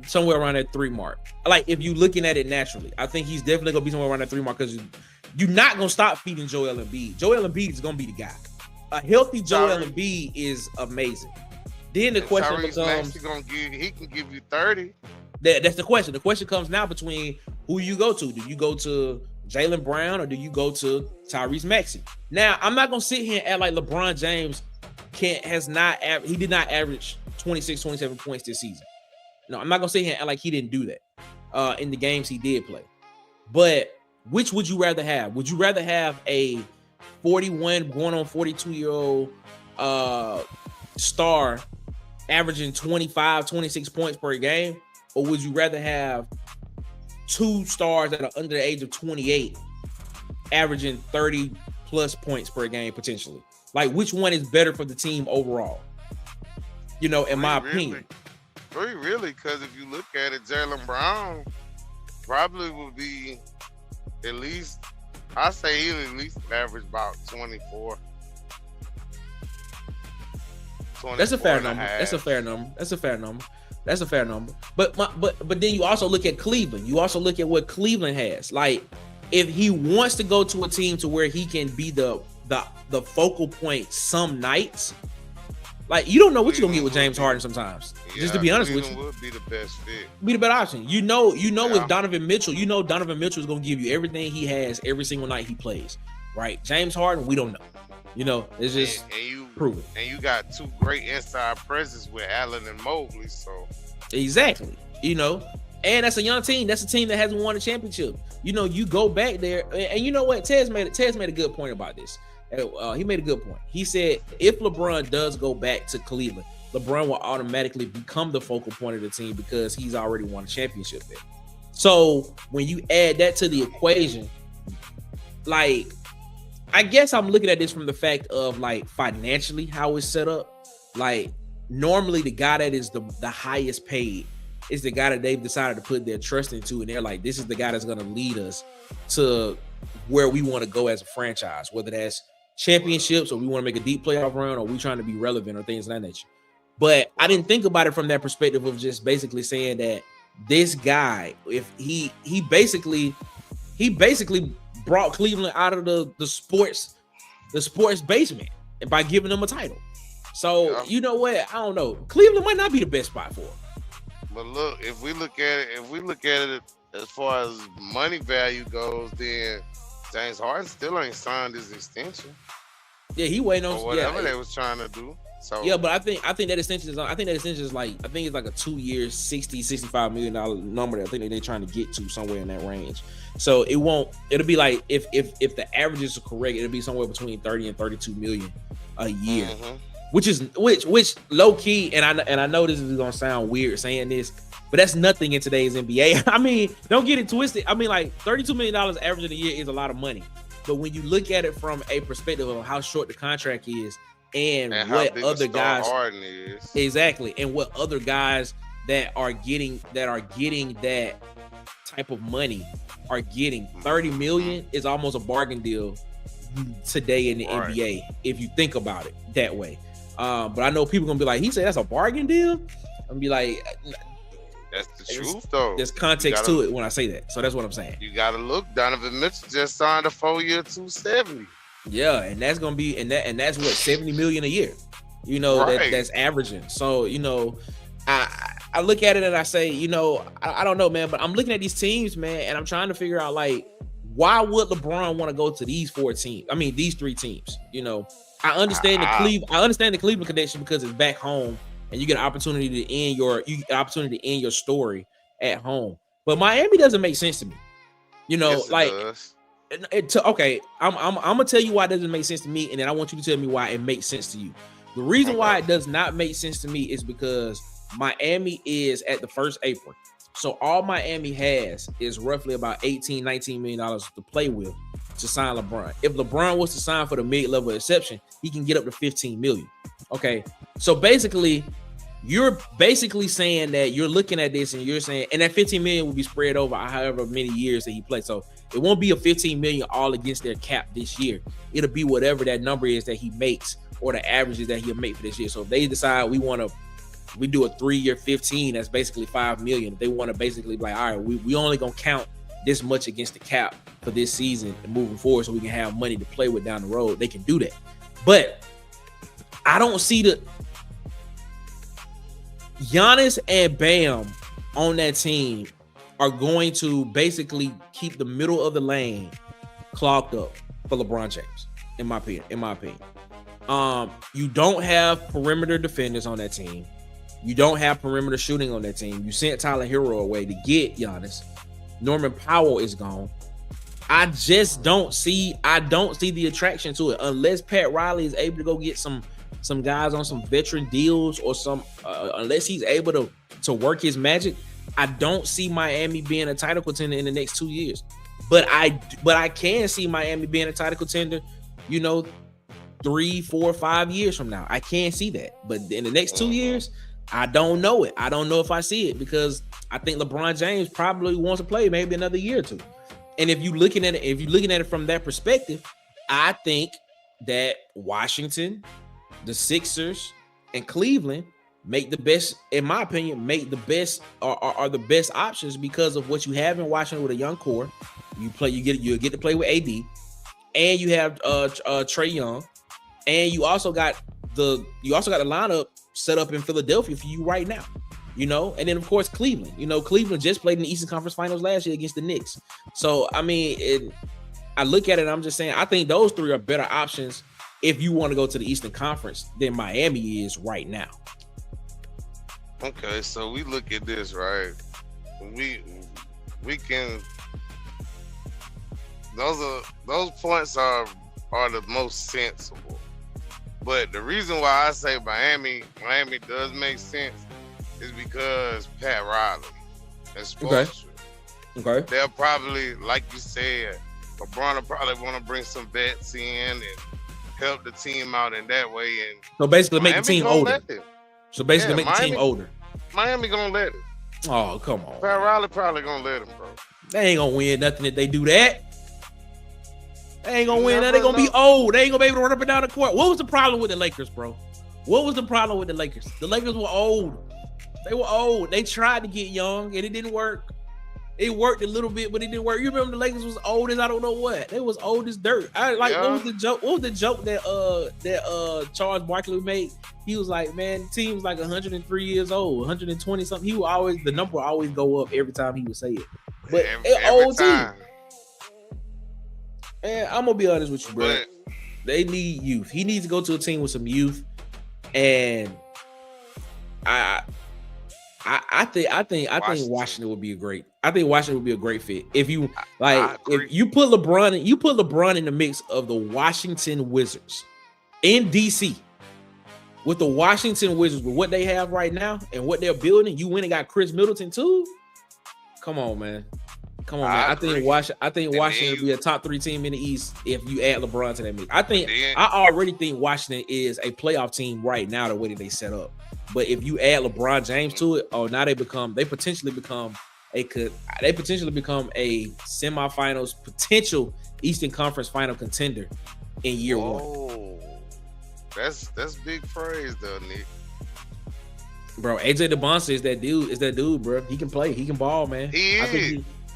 somewhere around that 3 mark. Like if you're looking at it naturally, I think he's definitely gonna be somewhere around that 3 mark because you're not gonna stop feeding Joel Embiid. Joel Embiid is gonna be the guy. A healthy Joel Embiid is amazing. Then the question becomes, he can give you 30. That's the question. The question comes now between who you go to. Do you go to Jaylen Brown or do you go to Tyrese Maxey? Now, I'm not gonna sit here and act like LeBron James he did not average 26, 27 points this season. No, I'm not gonna sit here and act like he didn't do that in the games he did play. But which would you rather have? Would you rather have a 41 going on 42-year-old star averaging 25, 26 points per game? Or would you rather have 2 stars that are under the age of 28 averaging 30 plus points per game potentially? Like, which one is better for the team overall? You know, in my opinion. Really, because if you look at it, Jaylen Brown probably would be at least, I say he'll at least average about 24. That's a fair number. That's a fair number. But then you also look at Cleveland. You also look at what Cleveland has. Like, if he wants to go to a team to where he can be the focal point some nights, like, you don't know what you're gonna get with James Harden sometimes. Yeah, just to be honest with you, would be the best fit. Be the better option. You know, with Donovan Mitchell, Donovan Mitchell is gonna give you everything he has every single night he plays. Right? James Harden, we don't know. You know, it's just proven. And you got 2 great inside presence with Allen and Mobley. So exactly, you know, and that's a young team. That's a team that hasn't won a championship. You know, you go back there, and you know what? Tez made a good point about this. He made a good point. He said if LeBron does go back to Cleveland, LeBron will automatically become the focal point of the team because he's already won a championship there. So when you add that to the equation, like, I guess I'm looking at this from the fact of, like, financially how it's set up. Like, normally the guy that is the highest paid is the guy that they've decided to put their trust into, and they're like, this is the guy that's going to lead us to where we want to go as a franchise, whether that's championships or we want to make a deep playoff run or we trying to be relevant or things of that nature. But I didn't think about it from that perspective of just basically saying that this guy, if he basically brought Cleveland out of the sports basement by giving them a title. So you know what? I don't know. Cleveland might not be the best spot for him. But look, if we look at it as far as money value goes, then James Harden still ain't signed his extension. Yeah, he waiting on whatever they was trying to do. So yeah, but I think that extension is like it's like a 2 years, $65 million number that I think they're trying to get to somewhere in that range. So it'll be like if the averages are correct, it'll be somewhere between 30 and 32 million a year. Mm-hmm. Which low key, and I know this is gonna sound weird saying this, but that's nothing in today's NBA. I mean, don't get it twisted. I mean, like, $32 million average in a year is a lot of money. But when you look at it from a perspective of how short the contract is and what other guys Harden is. Exactly, and what other guys that are getting that type of money are getting, 30 million is almost a bargain deal today in the NBA if you think about it that way. But I know people gonna be like, he said that's a bargain deal. I'm gonna be like, that's the truth though. There's context to it when I say that. So that's what I'm saying. You gotta look. Donovan Mitchell just signed a 4-year $270. Yeah, and that's gonna be and that's what, 70 million a year. You know, that's averaging. So, you know, I look at it and I say, you know, I don't know, man, but I'm looking at these teams, man, and I'm trying to figure out, like, why would LeBron want to go to these 3 teams? You know, I understand the Cleveland connection because it's back home and you get an opportunity to end your story at home. But Miami doesn't make sense to me. You know, yes, okay, I'm gonna tell you why it doesn't make sense to me, and then I want you to tell me why it makes sense to you. The reason why it does not make sense to me is because Miami is at the first apron. So all Miami has is roughly about $18-19 million to play with to sign LeBron. If LeBron was to sign for the mid-level exception, he can get up to $15 million. Okay, so basically, you're basically saying that you're looking at this and you're saying, and that $15 million will be spread over however many years that he plays. So it won't be a $15 million all against their cap this year. It'll be whatever that number is that he makes or the averages that he'll make for this year. So if they decide we do a 3-year 15, that's basically $5 million. If they want to basically be like, all right, we only gonna count this much against the cap for this season and moving forward so we can have money to play with down the road, they can do that. But I don't see the Giannis and Bam on that team are going to basically keep the middle of the lane clogged up for LeBron James, in my opinion. You don't have perimeter defenders on that team. You don't have perimeter shooting on that team. You sent Tyler Hero away to get Giannis. Norman Powell is gone. I don't see the attraction to it unless Pat Riley is able to go get some guys on some veteran deals or unless he's able to work his magic. I don't see Miami being a title contender in the next 2 years. But I can see Miami being a title contender, 3, 4, 5 years from now. I can see that. But in the next 2 years, I don't know it. I don't know if I see it because I think LeBron James probably wants to play maybe another year or two. And if you're looking at it from that perspective, I think that Washington, the Sixers, and Cleveland make the best, in my opinion, are the best options because of what you have in Washington with a young core. You get to play with AD, and you have Trae Young, and you also got the lineup set up in Philadelphia for you right now. And then of course Cleveland. Cleveland just played in the Eastern Conference Finals last year against the Knicks. So I mean, I look at it, and I'm just saying, I think those three are better options if you want to go to the Eastern Conference than Miami is right now. Okay, so we look at this, right? We can. Those points are the most sensible. But the reason why I say Miami does make sense is because Pat Riley and Spoelstra. Okay. They'll probably, like you said, LeBron will probably want to bring some vets in and help the team out in that way. And so basically make the Miami team older. Make Miami, the team older. Miami gonna let it. Oh, come on. Pat Riley probably gonna let him, bro. They ain't gonna win nothing if they do that. They ain't gonna win that. They gonna be old. They ain't gonna be able to run up and down the court. What was the problem with the Lakers, bro? What was the problem with the Lakers? The Lakers were old. They were old. They tried to get young and it didn't work. It worked a little bit, but it didn't work. You remember the Lakers was old as I don't know what. They was old as dirt. What was the joke? What was the joke that Charles Barkley made? He was like, man, the team was like 103 years old, 120 something. The number would always go up every time he would say it. But every old time. Team. And I'm gonna be honest with you, bro. They need youth. He needs to go to a team with some youth, and I think Washington would be a great. I think Washington would be a great fit if you if you put LeBron in the mix of the Washington Wizards in DC with the Washington Wizards with what they have right now and what they're building. You went and got Chris Middleton too. Come on, man. I think Washington would be a top 3 team in the East if you add LeBron to that mix. I already think Washington is a playoff team right now the way that they set up. But if you add LeBron James to it, they potentially become a semifinals potential Eastern Conference final contender in year one. That's big praise though, Nick. Bro, AJ DeBonsa is that dude, bro. He can play, he can ball, man.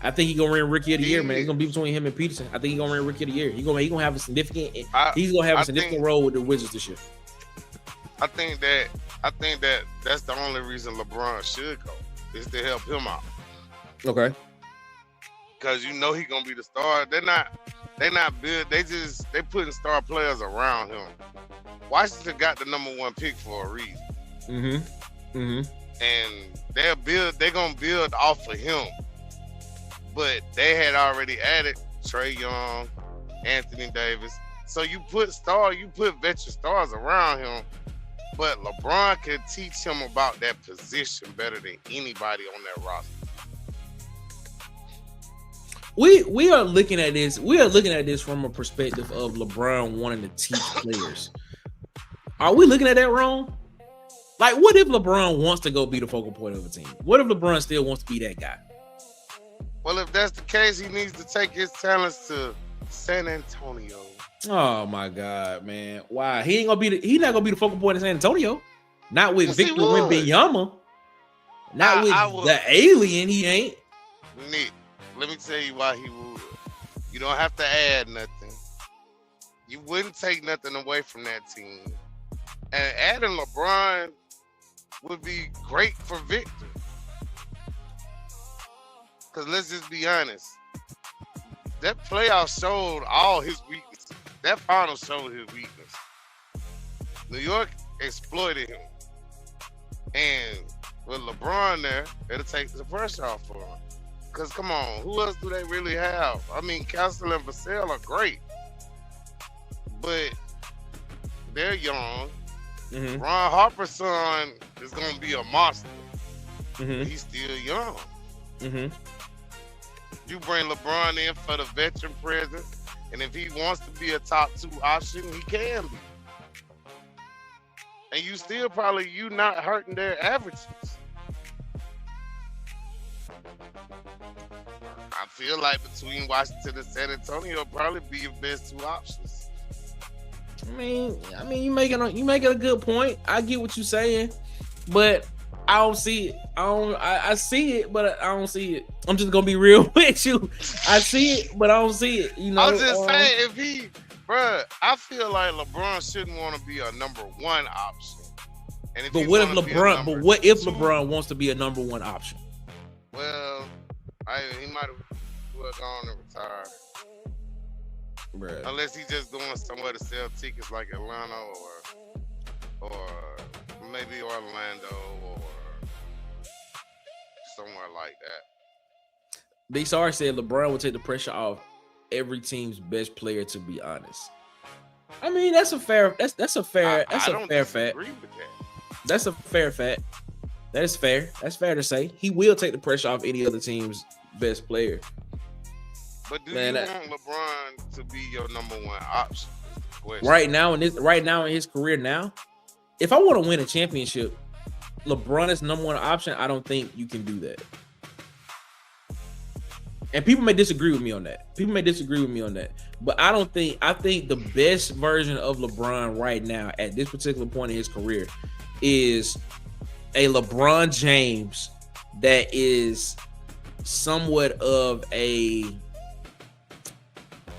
I think he's gonna win Rookie of the Year, man. It's gonna be between him and Peterson. I think he's gonna win Rookie of the Year. He's gonna have a significant role with the Wizards this year. I think that's the only reason LeBron should go is to help him out. Okay. Because he's gonna be the star. They're not built. They putting star players around him. Washington got the #1 pick for a reason. And they're gonna build off of him. But they had already added Trae Young, Anthony Davis. So you put veteran stars around him, but LeBron can teach him about that position better than anybody on that roster. we are looking at this. We are looking at this from a perspective of LeBron wanting to teach players. Are we looking at that wrong? Like, what if LeBron wants to go be the focal point of a team? What if LeBron still wants to be that guy? Well, if that's the case, he needs to take his talents to San Antonio. Oh my God, man! Why he ain't gonna be? He's not gonna be the focal point of San Antonio. Not with Yes, Victor he would. Wembanyama. Not I with would. the alien. He ain't. Nick, let me tell you why he would. You don't have to add nothing. You wouldn't take nothing away from that team. And adding LeBron would be great for Victor. Because let's just be honest. That playoff showed all his weaknesses. That final showed his weakness. New York exploited him. And with LeBron there, it'll take the pressure off for him. Because, come on, who else do they really have? I mean, Castle and Vassell are great. But they're young. Mm-hmm. Ron Harper's son is going to be a monster. Mm-hmm. He's still young. Mm-hmm. You bring LeBron in for the veteran presence, and if he wants to be a top 2 option, he can be. And you still probably, you not hurting their averages. I feel like between Washington and San Antonio, it'll probably be your best 2 options. I mean, you making a good point. I get what you're saying, but I don't see it. I see it, but I don't see it. I'm just gonna be real with you. I see it, but I don't see it. You know, I'm just saying, if he, bruh, I feel like LeBron shouldn't want to be a number 1 option. And if But he what if wanna be a LeBron? number But what if 2, LeBron wants to be a number 1 option? Well, he might have gone and retired. Bruh. Unless he's just going somewhere to sell tickets like Atlanta or maybe Orlando or somewhere like that. Big Sar said LeBron will take the pressure off every team's best player. To be honest, I mean that's a fair fact. With that. That's a fair fact. That is fair. That's fair to say. He will take the pressure off any other team's best player. But do you want LeBron to be your number 1 option? Right now in his career now, if I want to win a championship, LeBron is number 1 option. I don't think you can do that. And people may disagree with me on that. But I think the best version of LeBron right now at this particular point in his career is a LeBron James that is somewhat of a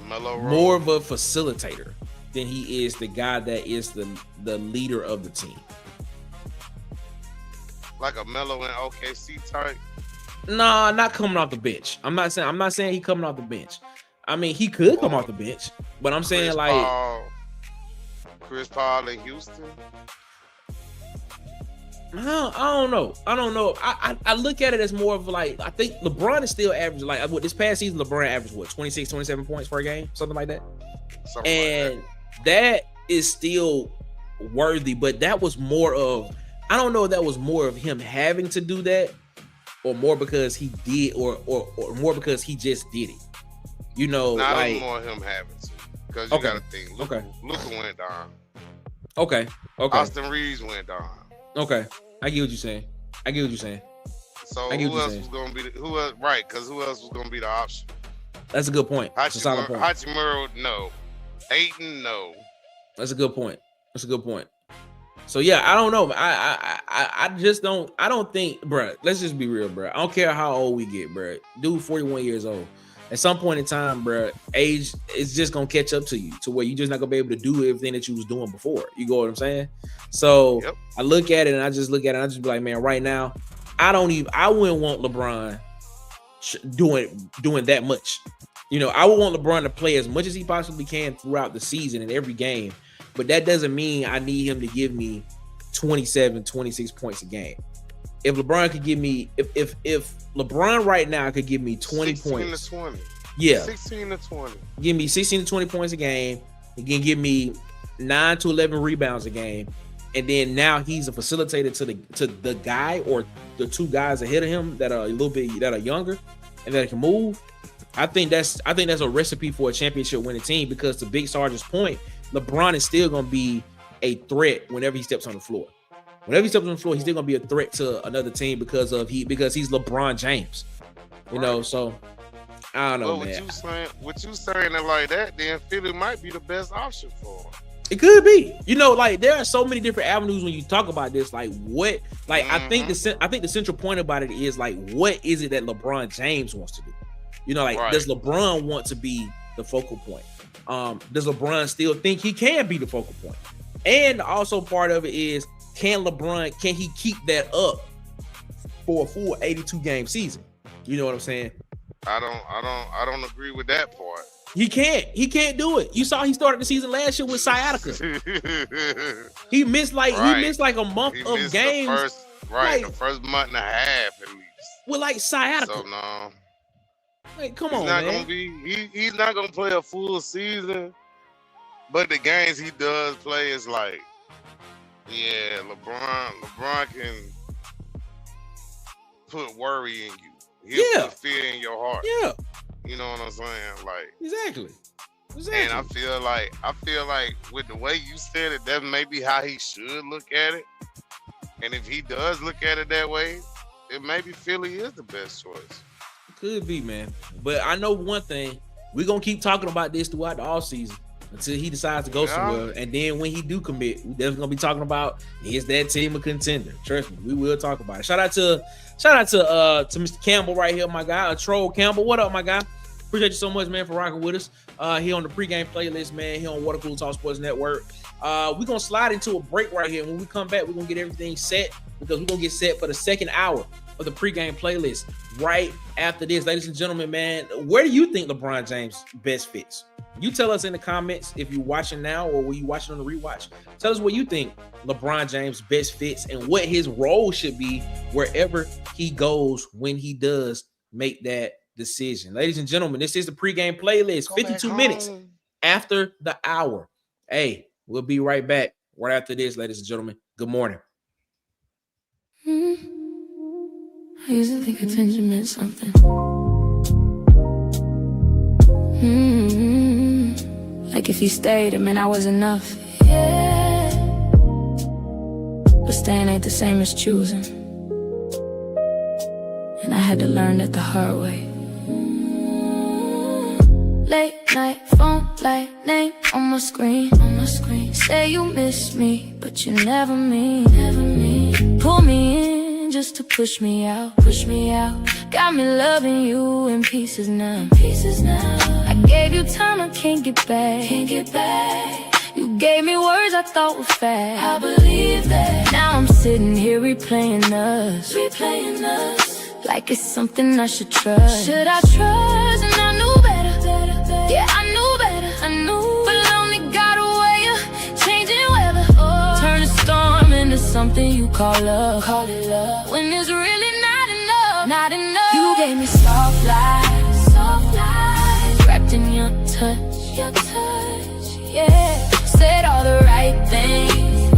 more of a facilitator than he is the guy that is the leader of the team. Like a Melo and OKC type? Nah, not coming off the bench. I'm not saying he coming off the bench. I mean, he could come off the bench, but I'm saying Chris Paul in Houston. I don't know. I look at it as more of like, I think LeBron is still averaging, like what this past season, LeBron averaged 26, 27 points per game, something like that. That is still worthy, but that was more of, I don't know if that was more of him having to do that or more because he did or more because he just did it. You know, not more him having to. Because you gotta think, Luka went down. Okay. Austin Reeves went down. Okay, I get what you're saying. So who else was gonna be who else was gonna be the option? That's a good point. Hachimura, no. Payton, no. That's a good point. So yeah, I don't know. I just don't. I don't think, bro. Let's just be real, bro. I don't care how old we get, bro. Dude, 41 years old. At some point in time, bro, age is just gonna catch up to you to where you're just not gonna be able to do everything that you was doing before. You go what I'm saying? So I look at it and I just be like, man, right now, I wouldn't want LeBron doing that much. You know, I would want LeBron to play as much as he possibly can throughout the season in every game, but that doesn't mean I need him to give me 27, 26 points a game. If LeBron could give me, if LeBron right now could give me 20 points, 16 to 20. Yeah, 16 to 20. Give me 16 to 20 points a game. He can give me 9 to 11 rebounds a game, and then now he's a facilitator to the guy or the 2 guys ahead of him that are a little bit that are younger and that can move. I think that's a recipe for a championship winning team, because to Big Sarge's point, LeBron is still going to be a threat whenever he steps on the floor. Whenever he steps on the floor, he's still going to be a threat to another team because he's LeBron James. You know, so I don't know, but man. With you saying it like that, then Philly might be the best option for him. It could be. You know, like there are so many different avenues when you talk about this. Like what? Like I think the central point about it is like, what is it that LeBron James wants to do? You know, like does LeBron want to be the focal point? Does LeBron still think he can be the focal point? And also part of it is, can he keep that up for a full 82 game season? You know what I'm saying? I don't agree with that part. He can't do it. You saw he started the season last year with sciatica. he missed like a month of games. The first month and a half at least. With like sciatica. So no. Like, come on, man. He's not gonna play a full season, but the games he does play is like, yeah, LeBron can put worry in you. He'll put fear in your heart. Yeah. You know what I'm saying? Like exactly. And I feel like with the way you said it, that may be how he should look at it. And if he does look at it that way, it maybe Philly is the best choice. Could be, man. But I know one thing, we're gonna keep talking about this throughout the offseason until he decides to go somewhere. And then when he do commit, we're definitely gonna be talking about, is that team a contender? Trust me, we will talk about it. Shout out to Mr. Campbell right here, my guy, Troll Campbell. What up, my guy? Appreciate you so much, man, for rocking with us. Here on the pregame playlist, man, here on Water Cool Talk Sports Network. We're gonna slide into a break right here. When we come back, we're gonna get everything set, because we're gonna get set for the second hour of the pregame playlist right after this. Ladies and gentlemen, man, where do you think LeBron James best fits? You tell us in the comments if you're watching now or were you watching on the rewatch. Tell us where you think LeBron James best fits and what his role should be wherever he goes when he does make that decision. Ladies and gentlemen, this is the pregame playlist, 52 minutes after the hour. Hey, we'll be right back right after this, ladies and gentlemen. Good morning. I used to think attention meant something. Like if you stayed, it meant I was enough. Yeah. But staying ain't the same as choosing. And I had to learn that the hard way. Late night phone light, name on my screen. Say you miss me, but you never mean. Pull me in just to push me out. Got me loving you in pieces now. I gave you time I can't get back. You gave me words I thought were fact. I believe that. Now I'm sitting here replaying us. Like it's something I should trust. Should I trust? And I knew better. Yeah, I knew better. But lonely got a way of changing weather. Turn a storm into something you call love. When it's really not enough. You gave me soft lies, wrapped in your touch, yeah. Said all the right things,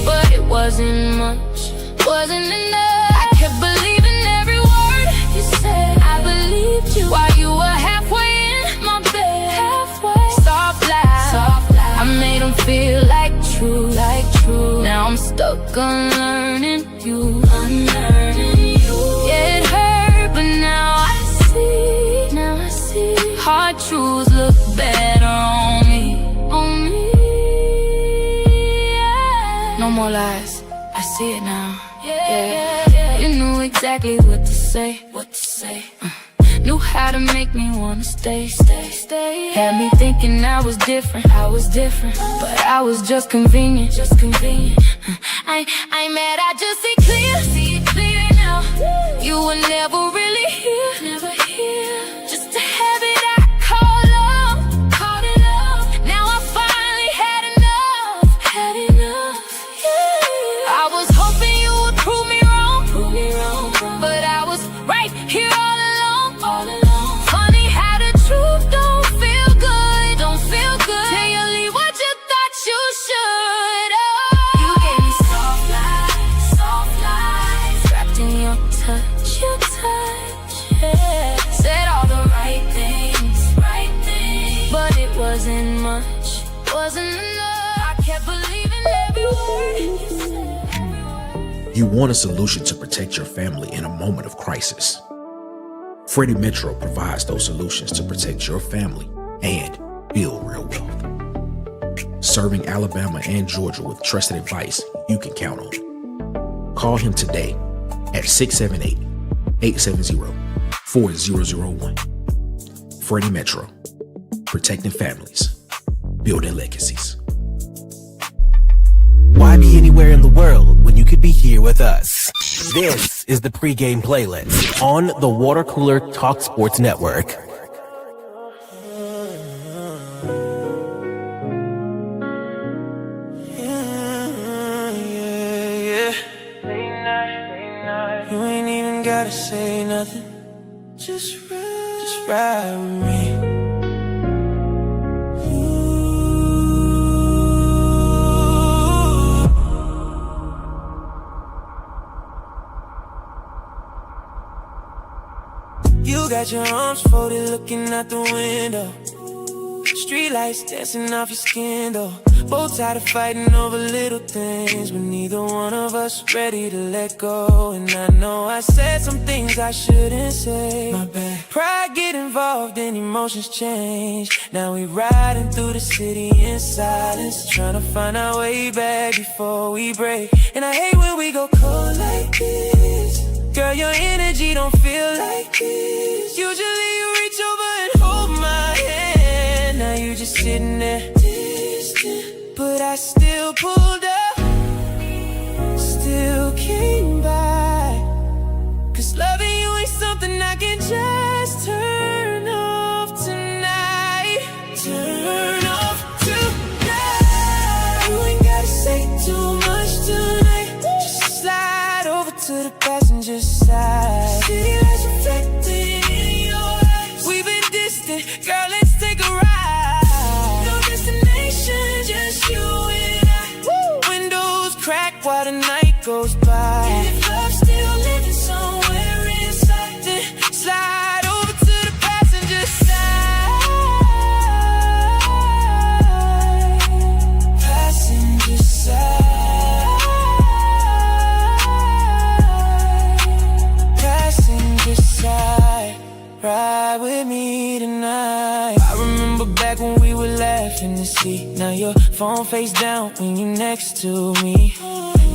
but it wasn't much, wasn't enough. I kept believing every word you said. I believed you while you were halfway in my bed. Soft lies, I made them feel like true. Now I'm stuck unlearning you. Yeah, it hurt, but now I see. Hard truths look better on me. Yeah. No more lies, I see it now. Yeah. You knew exactly what to say. Knew how to make me wanna stay. Had me thinking I was different, but I was just convenient. I ain't mad, I just see it clear now. You were never really here, just a habit I called it love. Now I finally had enough. Yeah. I was hoping you would prove me wrong, but I was right here all along. Funny how the truth don't feel good. Till you leave what you thought you should. You gave me soft lies, wrapped in your touch, wasn't enough. I kept believing every word you said. You want a solution to protect your family in a moment of crisis. Freddie Metro provides those solutions to protect your family and build real wealth. Serving Alabama and Georgia with trusted advice you can count on. Call him today at 678-870-4001. Freddie Metro, protecting families, building legacies. Why be anywhere in the world when you could be here with us? This is the pregame playlist on the Water Cooler Talk Sports Network. You ain't even gotta say nothing. Just ride with me. You got your arms folded looking out the window. Street lights dancing off your skin though. Both tired of fighting over little things, but neither one of us ready to let go. And I know I said some things I shouldn't say. My bad. Pride get involved and emotions change. Now we riding through the city in silence, trying to find our way back before we break. And I hate when we go cold like this. Girl, your energy don't feel like this. Usually you reach over and hold my hand. Now you just sitting there distant, but I still pulled up, still came by. Cause loving you ain't something I can just turn off tonight. Turn off tonight. You ain't gotta say too much tonight. Just slide over to the passenger side. City lights reflecting in your eyes. We've been distant, girl, let's take a ride. No destination, just you and I. Woo! Windows crack while the night goes by. And if love's still living somewhere inside, then slide over to the passenger side. Passenger side. Ride with me tonight. I remember back when we would laugh in the seat. Now your phone face down when you're next to me.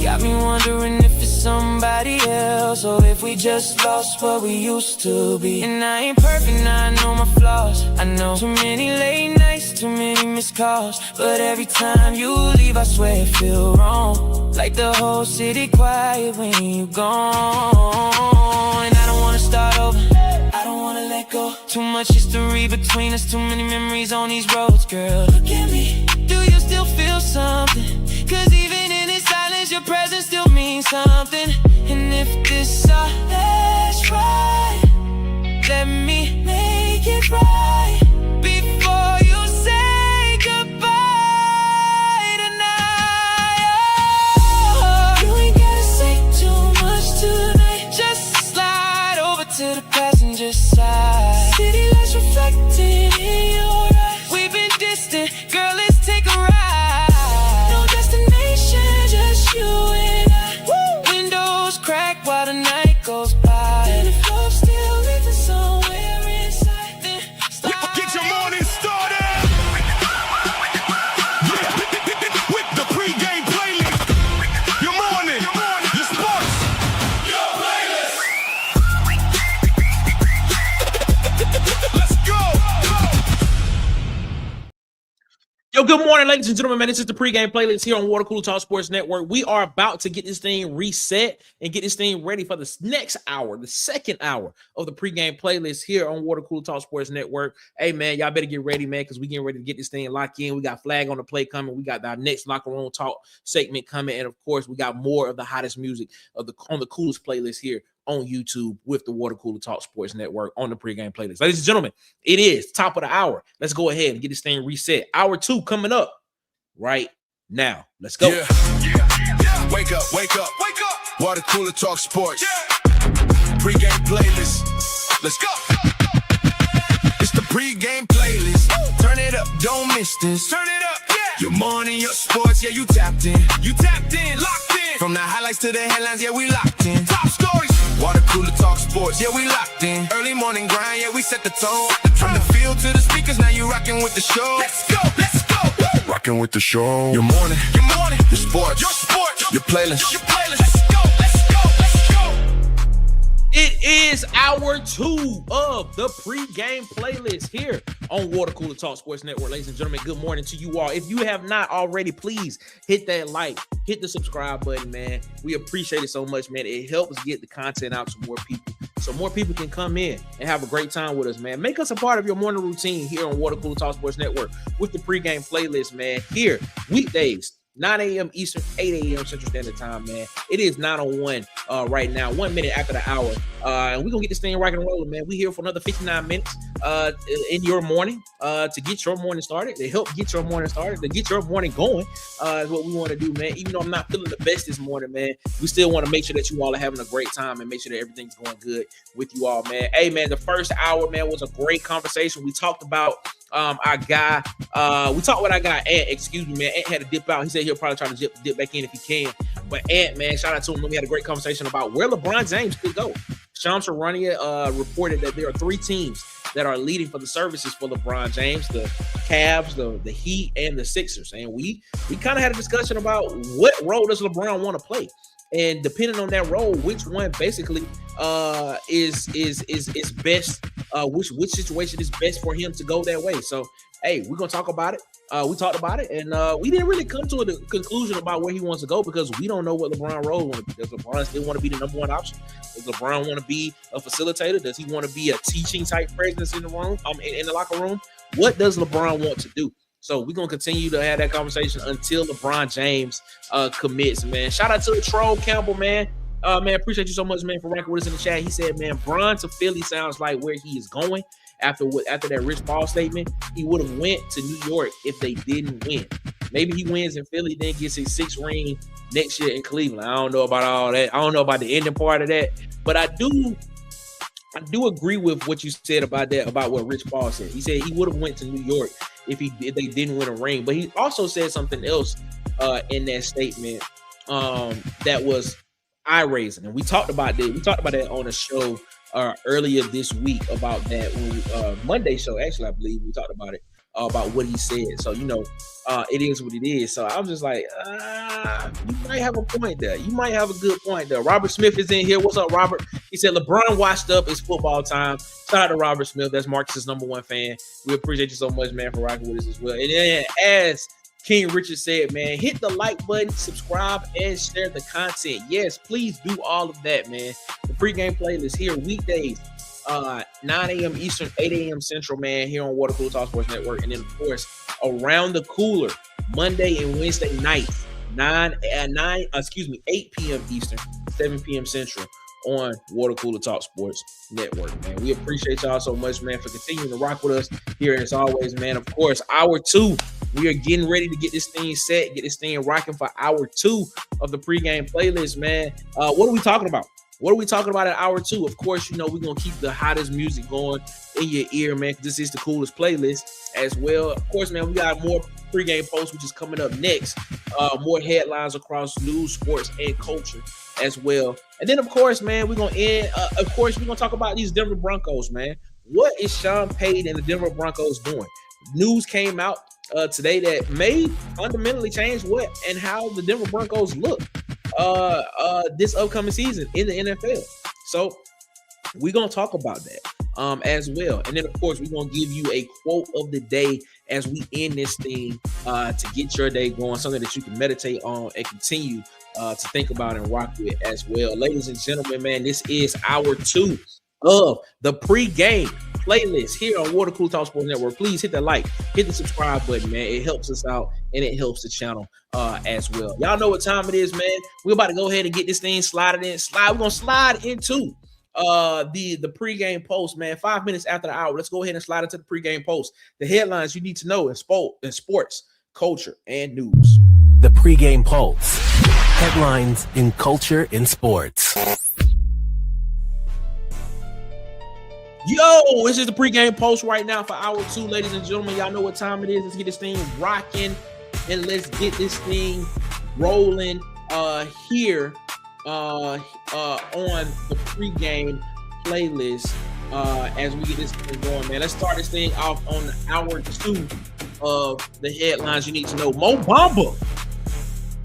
Got me wondering if it's somebody else, or if we just lost what we used to be. And I ain't perfect, now I know my flaws. I know too many late nights, too many missed calls. But every time you leave, I swear it feel wrong. Like the whole city quiet when you gone. And I don't wanna start over, I don't wanna let go. Too much history between us, too many memories on these roads. Girl, look at me, do you still feel something? Cause even in this silence, your presence still means something. And if this our last ride, let me make it right before you say goodbye tonight. Oh, you ain't gotta say too much tonight. Just slide over to the passenger side. City lights reflecting in your eyes. We've been distant, girl, let's take a ride. No destination, just you and I. Woo! Windows crack while the night goes by. And if love's still living somewhere inside, then slide. Get your morning started. Yeah, with the pregame playlist. Your morning, your sports, your playlist. Let's go. Yo, good morning, ladies and gentlemen. Man, this is the pregame playlist here on Water Cooler Talk Sports Network. We are about to get this thing reset and get this thing ready for the next hour, the second hour of the pregame playlist here on Water Cooler Talk Sports Network. Hey, man, y'all better get ready, man, because we getting ready to get this thing locked in. We got Flag on the Play coming. We got our next Locker Room Talk segment coming. And, of course, we got more of the hottest music on the coolest playlist here on YouTube with the Water Cooler Talk Sports Network on the pregame playlist. Ladies and gentlemen, it is top of the hour. Let's go ahead and get this thing reset. Hour 2 coming up right now. Let's go. Yeah. Wake up, wake up, wake up. Water Cooler Talk Sports. Pregame playlist. Let's go. It's the pregame playlist. Turn it up, don't miss this. Turn it up, yeah. Your morning, your sports, yeah, you tapped in. You tapped in, locked in. From the highlights to the headlines, yeah, we locked in. Top stories. Water cooler talk sports, yeah, we locked in. Early morning grind, yeah, we set the tone. From the field to the speakers, now you rocking with the show. Let's go, let's go. Woo! Rocking with the show. Your morning, your sports, your playlist. Let's go, let's go, let's go. It is hour 2 of the pregame playlist here on Water Cooler Talk Sports Network. Ladies and gentlemen, good morning to you all. If you have not already, please hit that like, hit the subscribe button, man. We appreciate it so much, man. It helps get the content out to more people, so more people can come in and have a great time with us, man. Make us a part of your morning routine here on Water Cooler Talk Sports Network with the pregame playlist, man. Here, weekdays, 9 a.m. Eastern, 8 a.m. Central Standard Time, man. It is 9:01 right now, 1 minute after the hour. And we're going to get this thing rocking and rolling, man. We're here for another 59 minutes in your morning to get your morning started, to help get your morning started, to get your morning going is what we want to do, man. Even though I'm not feeling the best this morning, man, we still want to make sure that you all are having a great time and make sure that everything's going good with you all, man. Hey, man, the first hour, man, was a great conversation. We talked about our guy. We talked with our guy, Ant. Excuse me, man. Ant had to dip out. He said he'll probably try to dip back in if he can. But Ant, man, shout out to him. We had a great conversation about where LeBron James could go. Shams Charania reported that there are 3 teams that are leading for the services for LeBron James: the Cavs, the Heat, and the Sixers. And we kind of had a discussion about what role does LeBron want to play, and depending on that role, which one basically is best. Which situation is best for him to go that way. So, hey, we're gonna talk about it. We talked about it, and we didn't really come to a conclusion about where he wants to go because we don't know what LeBron's role want to be. Does LeBron still want to be the number one option? Does LeBron want to be a facilitator? Does he want to be a teaching type presence in the room, in the locker room? What does LeBron want to do? So we're gonna continue to have that conversation until LeBron James commits, man. Shout out to the troll Campbell, man. Man, appreciate you so much, man, for rocking with us in the chat. He said, man, Bron to Philly sounds like where he is going. After that Rich Paul statement, he would have went to New York if they didn't win. Maybe he wins in Philly, then gets his 6th ring next year in Cleveland. I don't know about all that. I don't know about the ending part of that, but I do agree with what you said about that, about what Rich Paul said. He said he would have went to New York if they didn't win a ring. But he also said something else in that statement that was eye-raising, and we talked about that. We talked about that on a show earlier this week about that Monday show. Actually, I believe we talked about it about what he said. So it is what it is. So I was just like, you might have a point there. You might have a good point there. Robert Smith is in here. What's up, Robert? He said LeBron washed up. It's football time. Shout out to Robert Smith. That's Marcus's #1 fan. We appreciate you so much, man, for rocking with us as well. And then as King Richard said, man, hit the like button, subscribe, and share the content. Yes, please do all of that, man. The pregame playlist here weekdays, 9 a.m. Eastern, 8 a.m. Central, man, here on Water Cooler Talk Sports Network. And then, of course, Around the Cooler, Monday and Wednesday nights, 8 p.m. Eastern, 7 p.m. Central on Water Cooler Talk Sports Network, man. We appreciate y'all so much, man, for continuing to rock with us here. And as always, man, of course, hour 2, we are getting ready to get this thing set, get this thing rocking for hour 2 of the pregame playlist, man. What are we talking about? What are we talking about at hour 2? Of course, we're going to keep the hottest music going in your ear, man, because this is the coolest playlist as well. Of course, man, we got more pregame posts, which is coming up next. More headlines across news, sports, and culture as well. And then, of course, man, we're going to end. Of course, we're going to talk about these Denver Broncos, man. What is Sean Payton and the Denver Broncos doing? News came out today that may fundamentally change what and how the Denver Broncos look this upcoming season in the NFL. So we're going to talk about that as well. And then, of course, we're going to give you a quote of the day as we end this thing to get your day going, something that you can meditate on and continue to think about and rock with as well. Ladies and gentlemen, man, this is hour 2 of the pregame playlist here on Water Cooler Talk Sports Network. Please hit that like, hit the subscribe button, man. It helps us out and it helps the channel as well. Y'all know what time it is, man. We're about to go ahead and get this thing slided in. We're gonna slide into the pregame post, man. 5 minutes after the hour. Let's go ahead and slide into the pregame post. The headlines you need to know in sports, culture, and news. The pregame pulse. Headlines in culture and sports. Yo, this is the pregame post right now for hour 2, ladies and gentlemen. Y'all know what time it is. Let's get this thing rocking and let's get this thing rolling here on the pregame playlist as we get this thing going, man. Let's start this thing off on hour 2 of the headlines you need to know. Mo Bamba.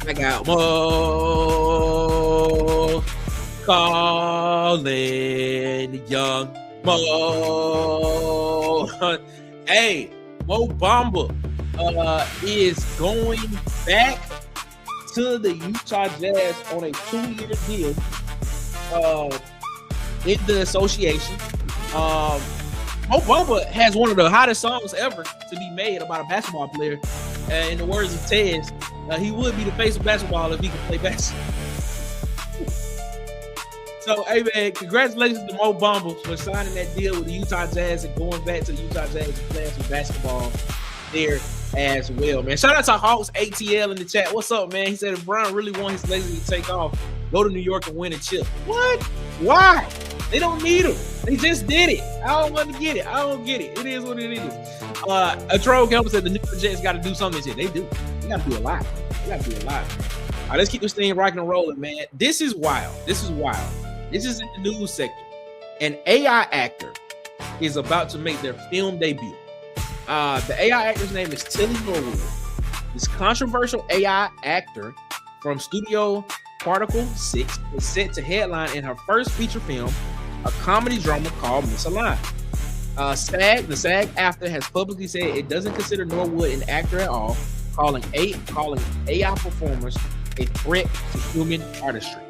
I got Mo calling young Mo. Hey, Mo Bamba is going back to the Utah Jazz on a 2-year deal in the association. Mo Bamba has one of the hottest songs ever to be made about a basketball player. In the words of Tez, he would be the face of basketball if he could play basketball. So, hey, man, congratulations to Mo Bamba for signing that deal with the Utah Jazz and going back to the Utah Jazz and playing some basketball there as well, man. Shout out to Hawks ATL in the chat. What's up, man? He said if Brian really wants his Lakers to take off, go to New York and win a chip. What? Why? They don't need him. They just did it. I don't want to get it. I don't get it. It is what it is. A troll Campbell said the New York Jets got to do something. They do. They got to do a lot. They got to do a lot, man. All right, let's keep this thing rocking and rolling, man. This is wild. This is wild. This is in the news sector. An AI actor is about to make their film debut. The AI actor's name is Tilly Norwood. This controversial AI actor from Studio Particle 6 is set to headline in her first feature film, a comedy drama called Misaligned. The SAG-AFTRA has publicly said it doesn't consider Norwood an actor at all, calling AI performers a threat to human artistry.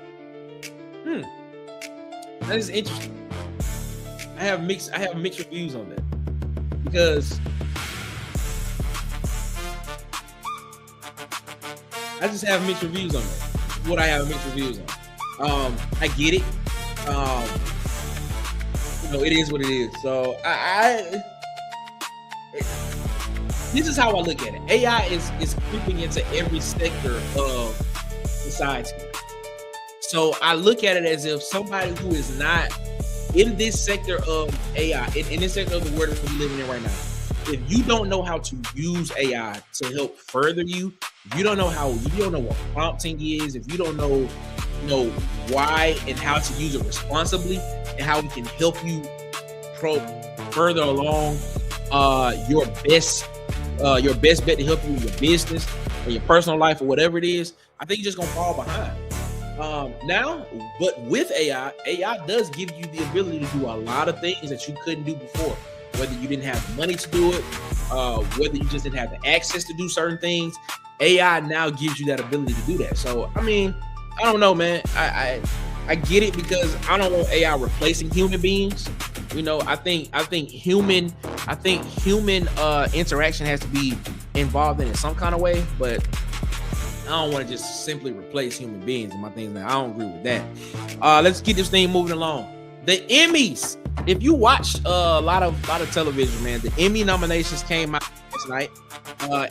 That is interesting. I have mixed reviews on that because I just have mixed reviews on that. What I have mixed reviews on. I get it. It is what it is. So this is how I look at it. AI is creeping into every sector of society. So I look at it as if somebody who is not in this sector of AI, in this sector of the world that we're living in right now, if you don't know how to use AI to help further you, you don't know what prompting is, if you don't know why and how to use it responsibly and how it can help you further along your best bet to help you with your business or your personal life or whatever it is, I think you're just gonna fall behind. Now, but with AI does give you the ability to do a lot of things that you couldn't do before. Whether you didn't have the money to do it, whether you just didn't have the access to do certain things, AI now gives you that ability to do that. So, I mean, I don't know, man. I get it because I don't want AI replacing human beings. I think human interaction has to be involved in it some kind of way, but I don't want to just simply replace human beings and my things. I don't agree with that. Let's get this thing moving along. The Emmys. If you watched a lot of television, man, the Emmy nominations came out last night,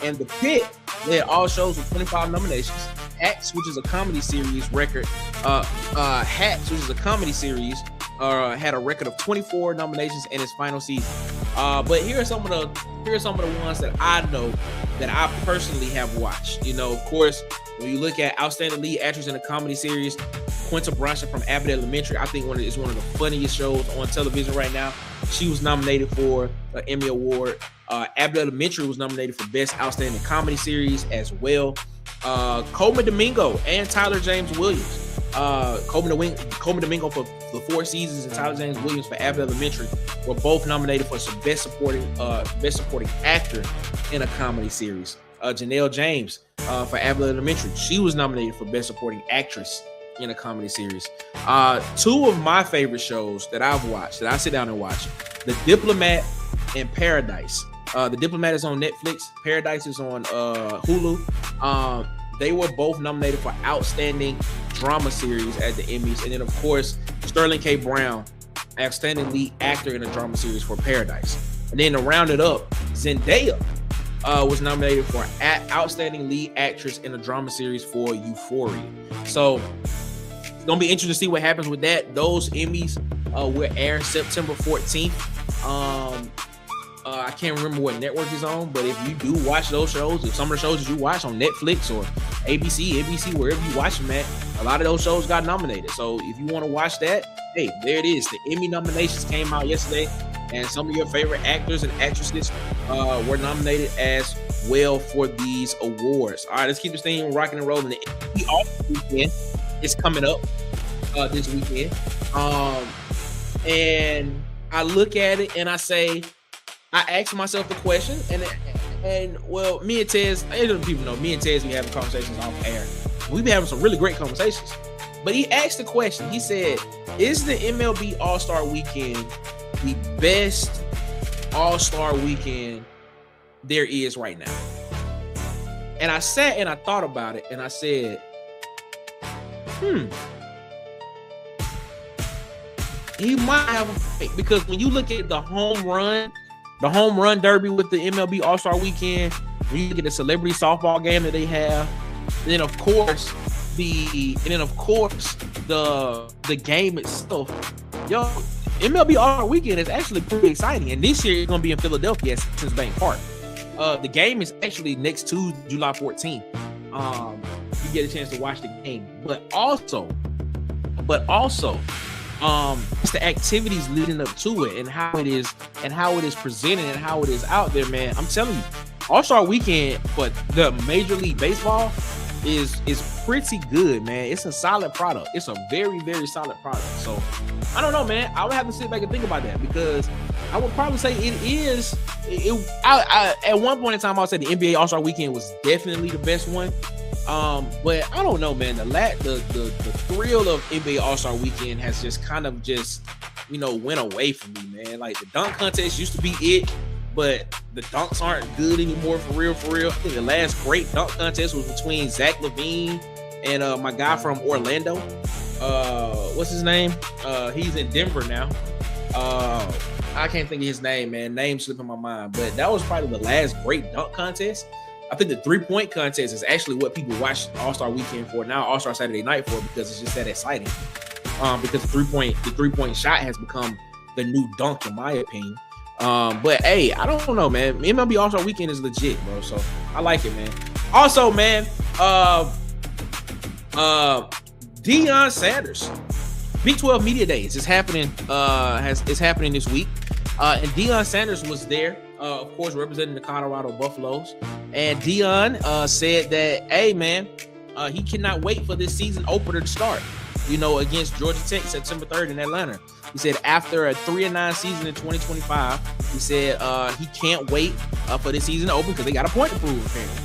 and The Pit led all shows with 25 nominations. Hacks, which is a comedy series record, Hacks, which is a comedy series, had a record of 24 nominations in its final season. But here are some of the ones that I know that I personally have watched. Of course, when you look at Outstanding Lead Actress in a Comedy Series, Quinta Brunson from Abbott Elementary, I think it's one of the funniest shows on television right now. She was nominated for an Emmy Award. Abbott Elementary was nominated for Best Outstanding Comedy Series as well. Coleman Domingo and Tyler James Williams. Coleman Domingo for the 4 seasons and Tyler James Williams for Abbott Elementary were both nominated for some Best Supporting Actor in a Comedy Series. Janelle James for Abbott Elementary, she was nominated for Best Supporting Actress in a Comedy Series. 2 of my favorite shows that I've watched, that I sit down and watch, The Diplomat and Paradise. The Diplomat is on Netflix. Paradise is on Hulu. They were both nominated for Outstanding Drama Series at the Emmys. And then, of course, Sterling K. Brown, Outstanding Lead Actor in a Drama Series for Paradise. And then to round it up, Zendaya was nominated for Outstanding Lead Actress in a Drama Series for Euphoria. So it's going to be interesting to see what happens with that. Those Emmys will air September 14th. I can't remember what network it's on, but if you do watch those shows, if some of the shows that you watch on Netflix or ABC, NBC, wherever you watch them at, a lot of those shows got nominated. So if you want to watch that, hey, there it is. The Emmy nominations came out yesterday, and some of your favorite actors and actresses were nominated as well for these awards. All right, let's keep this thing rocking and rolling. The Emmy All-Star Weekend is coming up this weekend. And I look at it and I say, I ask myself the question, and well, me and Tez, people know, me and Tez, we having conversations off air. We've been having some really great conversations. But he asked the question, he said, is the MLB All-Star Weekend the best All-Star Weekend there is right now? And I sat and I thought about it, and I said, he might have a fight, because when you look at the home run derby with the MLB All-Star Weekend, when you look at the celebrity softball game that they have, and then of course the game itself, MLB All-Star Weekend is actually pretty exciting. And this year it's gonna be in Philadelphia at Citizens Bank Park. The game is actually next Tuesday, July 14th. You get a chance to watch the game, but also it's the activities leading up to it, and how it is presented, and how it is out there, man. I'm telling you, All-Star Weekend for the Major League Baseball is pretty good, man. It's a solid product. It's a very, very solid product. So I don't know, man. I would have to sit back and think about that, because I would probably say it is. At one point in time, I would say the NBA All-Star Weekend was definitely the best one. But I don't know, man. The thrill of NBA All-Star Weekend has just kind of went away from me, man. Like, the dunk contest used to be it, but the dunks aren't good anymore, for real. I think the last great dunk contest was between Zach LaVine and my guy from Orlando. What's his name? He's in Denver now. I can't think of his name, man. Name slipping my mind. But that was probably the last great dunk contest. I think the 3-point contest is actually what people watch All-Star Weekend for now, All-Star Saturday Night for, because it's just that exciting. Because the three-point shot has become the new dunk, in my opinion. But hey, I don't know, man. MLB All-Star Weekend is legit, bro. So I like it, man. Also, man, Deion Sanders, Big 12 Media Days is happening. Is happening this week, and Deion Sanders was there. Of course, representing the Colorado Buffaloes. And Deion said that, hey, man, he cannot wait for this season opener to start, against Georgia Tech, September 3rd in Atlanta. He said after a 3-9 season in 2025, he said he can't wait for this season to open, because they got a point to prove, apparently.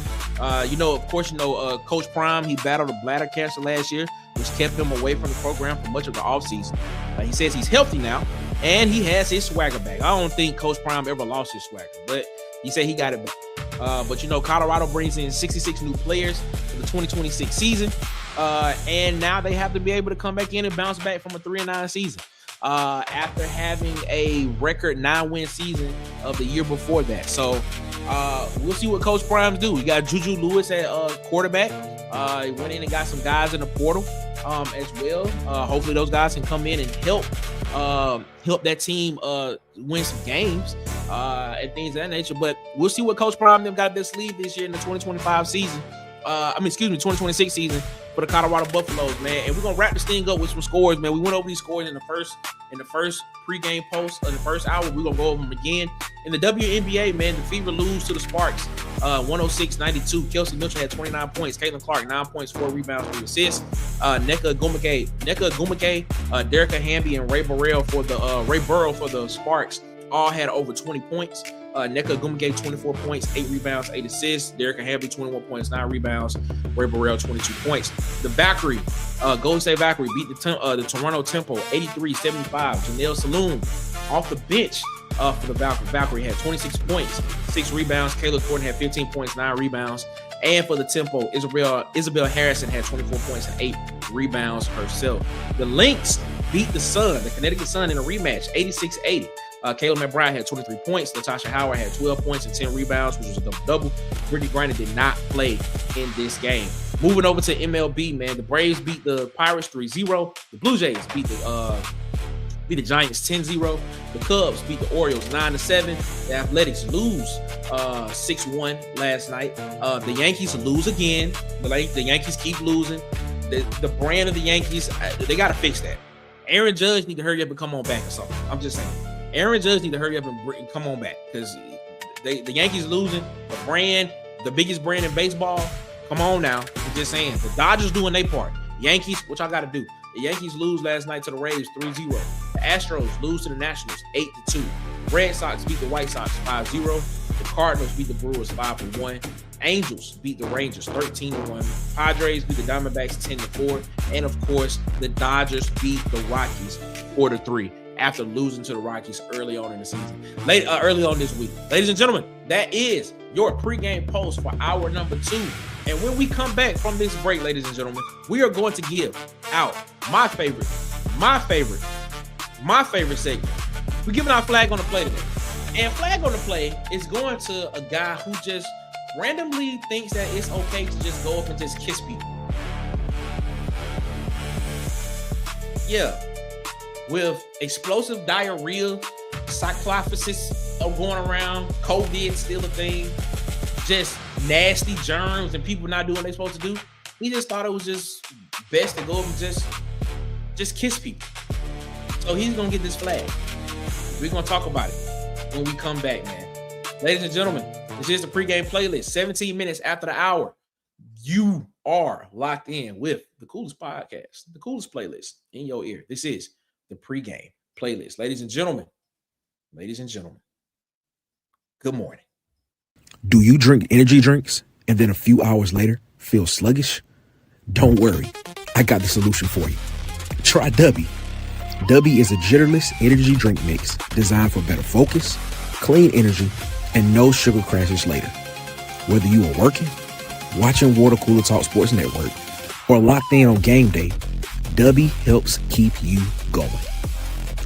Coach Prime, he battled a bladder cancer last year, which kept him away from the program for much of the offseason. He says he's healthy now, and he has his swagger back. I don't think Coach Prime ever lost his swagger, but he said he got it back. But Colorado brings in 66 new players for the 2026 season, and now they have to be able to come back in and bounce back from a 3-9 season after having a record 9-win season of the year before that. So we'll see what Coach Prime's do. You got Juju Lewis at quarterback. He went in and got some guys in the portal as well. Hopefully those guys can come in and help that team win some games and things of that nature. But we'll see what Coach Prime them got their sleeve this year in the 2025 season. 2026 season for the Colorado Buffaloes, man. And we're gonna wrap this thing up with some scores, man. We went over these scores in the first pregame post of the first hour. We're gonna go over them again. In the WNBA, man, the Fever lose to the Sparks 106-92. Kelsey Mitchell had 29 points. Caitlin Clark 9 points, 4 rebounds, 3 assists. Nneka Ogwumike, Derrica Hamby, and Ray Burrell for the Sparks all had over 20 points. Nneka Ogwumike 24 points, 8 rebounds, 8 assists. Derrica Hamby 21 points, 9 rebounds. Ray Burrell 22 points. The Valkyrie, Golden State Valkyrie beat the Toronto Tempo 83-75. Janelle Saloon off the bench for the Valkyrie. Valkyrie had 26 points, 6 rebounds. Kayla Gordon had 15 points, 9 rebounds. And for the Tempo, Isabel Harrison had 24 points and 8 rebounds herself. The Lynx beat the Connecticut Sun in a rematch, 86-80. Kayla McBride had 23 points. Natasha Howard had 12 points and 10 rebounds, which was a double-double. Brittany Griner did not play in this game. Moving over to MLB, man, the Braves beat the Pirates 3-0. The Blue Jays beat the beat the Giants 10-0. The Cubs beat the Orioles 9-7. The Athletics lose 6-1 last night. The Yankees lose again. The Yankees keep losing. The brand of the Yankees, they got to fix that. Aaron Judge need to hurry up and come on back or something. I'm just saying. Aaron Judge need to hurry up and come on back because the Yankees losing. The brand, the biggest brand in baseball. Come on now. I'm just saying. The Dodgers doing their part. Yankees, what y'all got to do? The Yankees lose last night to the Rays 3-0. The Astros lose to the Nationals 8-2. Red Sox beat the White Sox 5-0. The Cardinals beat the Brewers 5-1. Angels beat the Rangers 13-1. Padres beat the Diamondbacks 10-4. And of course, the Dodgers beat the Rockies 4-3 after losing to the Rockies early on in the season. Early on this week. Ladies and gentlemen, that is your pregame post for hour number 2. And when we come back from this break, ladies and gentlemen, we are going to give out my favorite segment. We're giving out Flag on the Play today. And Flag on the Play is going to a guy who just randomly thinks that it's okay to just go up and just kiss people. Yeah. With explosive diarrhea, cyclophasis going around, COVID still a thing, just nasty germs and people not doing what they're supposed to do. He just thought it was just best to go up and just kiss people. So he's gonna get this flag. We're gonna talk about it when we come back, man. Ladies and gentlemen, this is the pregame playlist. 17 minutes after the hour, you are locked in with the coolest podcast, the coolest playlist in your ear. This is the pregame playlist. Ladies and gentlemen, good morning. Do you drink energy drinks and then a few hours later feel sluggish? Don't worry, I got the solution for you. Try DUBBY. DUBBY is a jitterless energy drink mix designed for better focus, clean energy, and no sugar crashes later. Whether you are working, watching Water Cooler Talk Sports Network, or locked in on game day, DUBBY helps keep you going.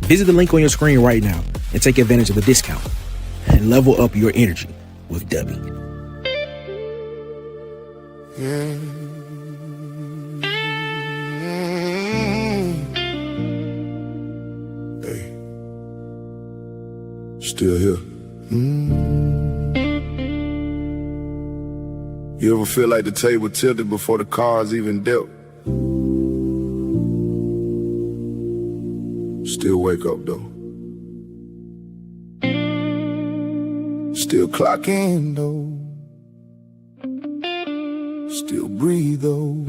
Visit the link on your screen right now and take advantage of the discount and level up your energy with DUBBY. Hey, still here. You ever feel like the table tilted before the cards even dealt? Still wake up though. Still clock in though. Still breathe though.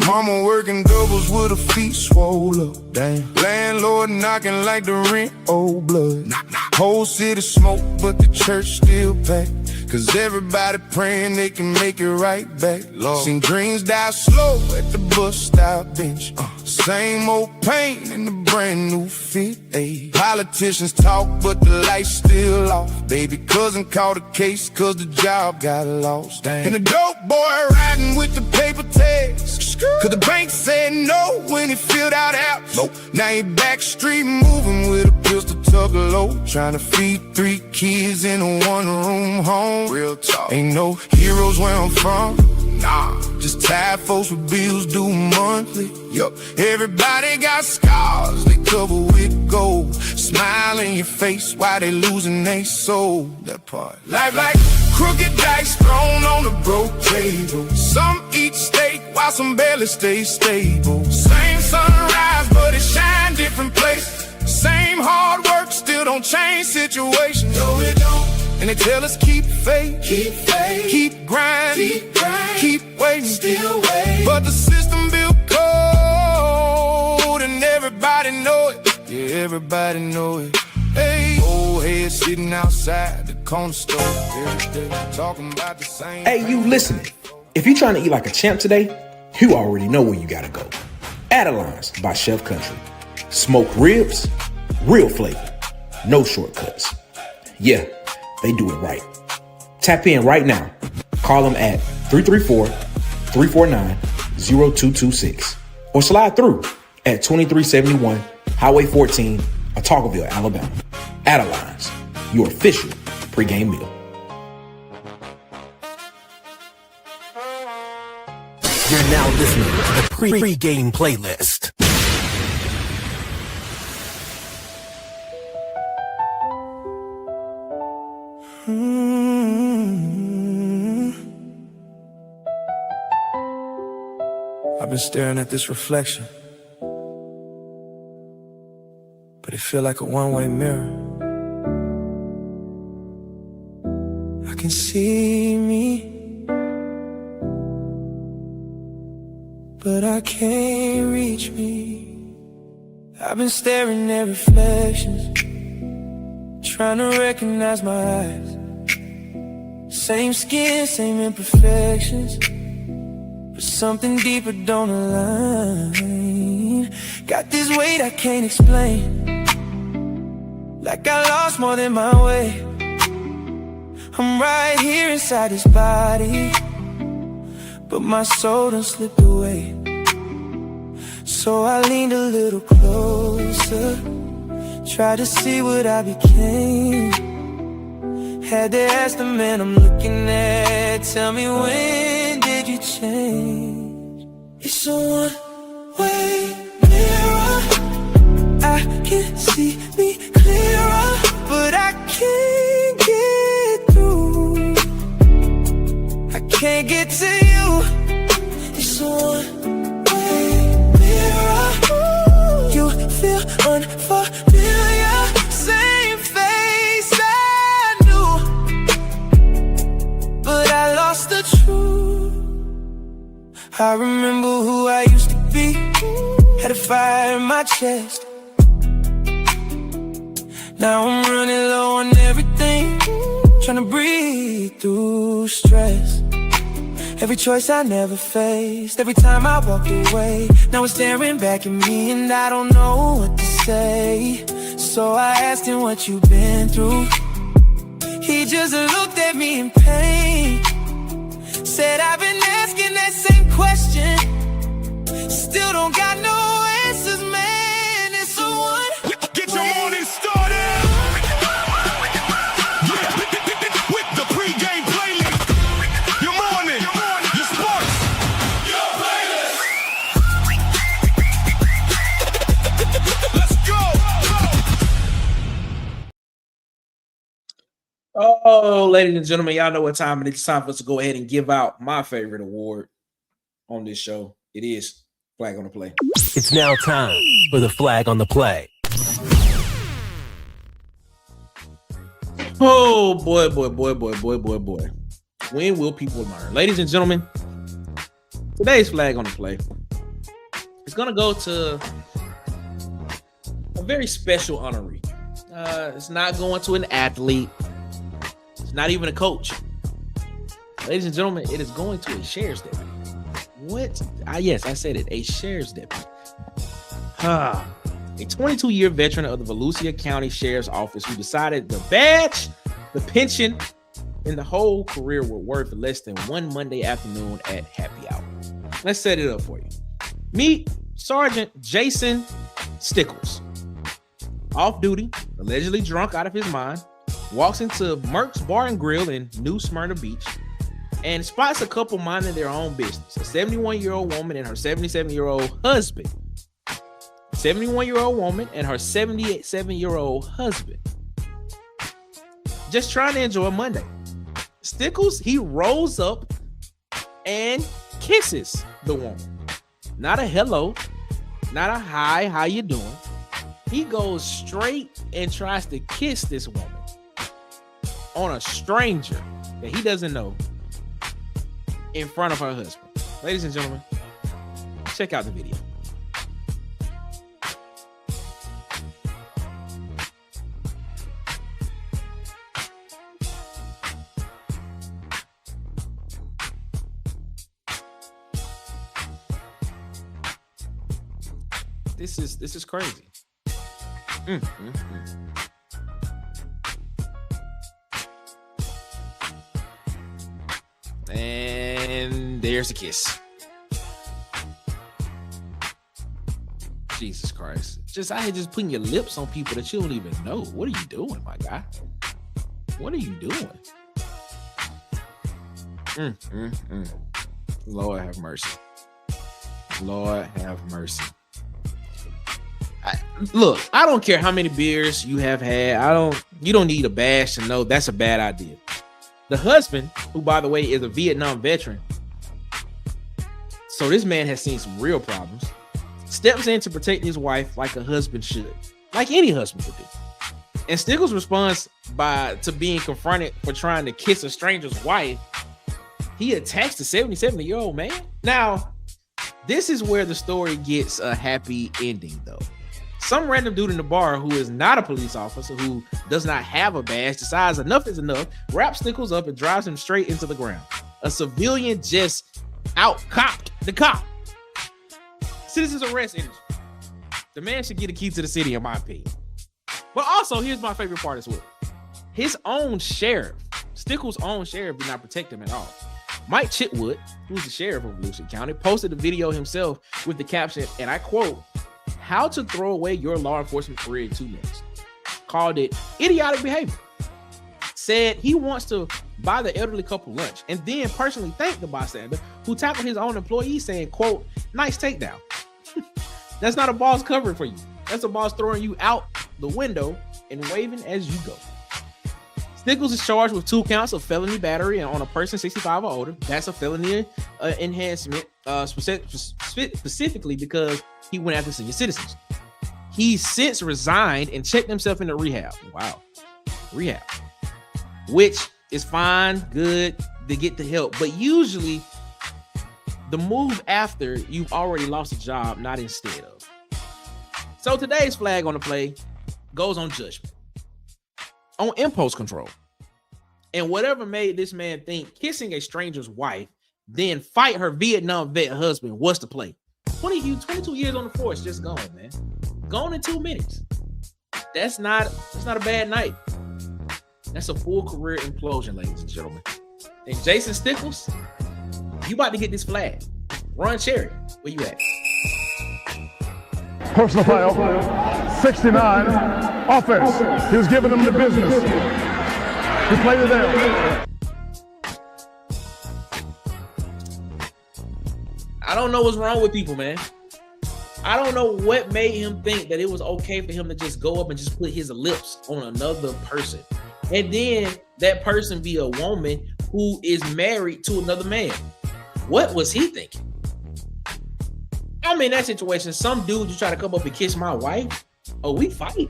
Mama working doubles with her feet swole up. Damn. Landlord knocking like the rent, old blood. Whole city smoke, but the church still packed. Cause everybody praying they can make it right back. Lord. Seen dreams die slow at the bus stop bench. Same old pain in the brand new fit. Ay. Politicians talk, but the lights still off. Baby cousin caught a case cause the job got lost. Damn. And the dope boy riding with the paper tags. Cause the bank said no when he filled out apps. Nope. Now he back street moving with a pistol tucked low. Trying to feed 3 kids in a one-room home. Real talk. Ain't no heroes where I'm from. Nah, just tired folks with bills due monthly. Yup, everybody got scars they cover with gold. Smile in your face while they losing their soul. That part. Life like crooked dice thrown on a broke table. Some eat steak while some barely stay stable. Same sunrise but it shine different place. Same hard work still don't change situation. No it don't. And they tell us keep faith, keep grinding, keep waiting, still waiting. But the system built cold and everybody know it. Yeah, everybody know it. Hey, old head sitting outside the corner store every day, talking about the same. Hey, you listening? If you're trying to eat like a champ today, you already know where you gotta go. Adelines by Chef Country. Smoked ribs, real flavor, no shortcuts. Yeah, they do it right. Tap in right now. Call them at 334-349-0226 or slide through at 2371 Highway 14, Otagoville, Alabama. Adelines, your official pregame meal. You're now listening to the pregame playlist. I've been staring at this reflection, but it feel like a one-way mirror. I can see me, but I can't reach me. I've been staring at reflections, trying to recognize my eyes. Same skin, same imperfections, but something deeper don't align. Got this weight I can't explain, like I lost more than my way. I'm right here inside this body, but my soul done slipped away. So I leaned a little closer, tried to see what I became. Had to ask the man I'm looking at, tell me, when did you change? It's a one-way mirror. I can see me clearer, but I can't get through. I can't get to you. It's a one-way mirror. You feel unfamiliar, same face I knew, but I lost the truth. I remember who I used to be, had a fire in my chest. Now I'm running low on everything, trying to breathe through stress. Every choice I never faced, every time I walked away, now it's staring back at me and I don't know what to say. So I asked him, what you been through? He just looked at me in pain, said I've been asking that same question, still don't got no answers, man. It's a one. Get your morning started. Yeah, with the pregame playlist. Your morning, your sports, your playlist. Let's go. Oh, ladies and gentlemen, y'all know what time it is. It's time for us to go ahead and give out my favorite award on this show. It is Flag on the Play. It's now time for the flag on the play. Oh, boy. When will people learn? Ladies and gentlemen, today's Flag on the Play is going to go to a very special honoree. It's not going to an athlete. It's not even a coach. Ladies and gentlemen, it is going to a sheriff's deputy. What? Yes, I said it. A sheriff's deputy. A 22-year veteran of the Volusia County Sheriff's Office who decided the badge, the pension, and the whole career were worth less than one Monday afternoon at happy hour. Let's set it up for you. Meet Sergeant Jason Stickles. Off duty, allegedly drunk out of his mind, walks into Merck's Bar and Grill in New Smyrna Beach and spots a couple minding their own business. A 71-year-old woman and her 77-year-old husband. 71-year-old woman and her 77-year-old husband. Just trying to enjoy Monday. Stickles, he rolls up and kisses the woman. Not a hello, not a hi, how you doing? He goes straight and tries to kiss this woman on a stranger that he doesn't know in front of her husband. Ladies and gentlemen, check out the video. This is crazy. And there's a kiss. Jesus Christ. Just out here just putting your lips on people that you don't even know. What are you doing, my guy? What are you doing? Lord have mercy. Lord have mercy. Look, I don't care how many beers you have had. You don't need a badge to know that's a bad idea. The husband, who by the way is a Vietnam veteran, so this man has seen some real problems, steps in to protect his wife like a husband should, like any husband would do. And Stickles responds to being confronted for trying to kiss a stranger's wife. He attacks the 77-year-old man. Now, this is where the story gets a happy ending, though. Some random dude in the bar who is not a police officer, who does not have a badge, decides enough is enough, wraps Stickles up and drives him straight into the ground. A civilian just out-copped the cop. Citizens arrest energy. The man should get a key to the city, in my opinion. But also, here's my favorite part as well. His own sheriff, Stickles' own sheriff, did not protect him at all. Mike Chitwood, who's the sheriff of Volusia County, posted a video himself with the caption, and I quote, "How to throw away your law enforcement career in 2 minutes." Called it idiotic behavior. Said he wants to buy the elderly couple lunch and then personally thank the bystander who tackled his own employee, saying, quote, "Nice takedown." That's not a boss covering for you. That's a boss throwing you out the window and waving as you go. Stickles is charged with 2 counts of felony battery on a person 65 or older. That's a felony enhancement, specifically because he went after senior citizens. He's since resigned and checked himself into rehab. Wow. Rehab. Which is fine, good, to get the help. But usually the move after you've already lost a job, not instead of. So today's flag on the play goes on judgment, on impulse control, and whatever made this man think kissing a stranger's wife, then fight her Vietnam vet husband was the play. 22 years on the force, just gone, man. Gone in 2 minutes. That's not a bad night. That's a full career implosion, ladies and gentlemen. And Jason Stickles, you about to get this flag. Ron Cherry, where you at? Personal foul, 69, offense. He was giving them the business. He played it there. I don't know what's wrong with people, man. I don't know what made him think that it was okay for him to just go up and just put his lips on another person. And then that person be a woman who is married to another man. What was he thinking? I'm in that situation. Some dude you try to come up and kiss my wife. Oh, we fight.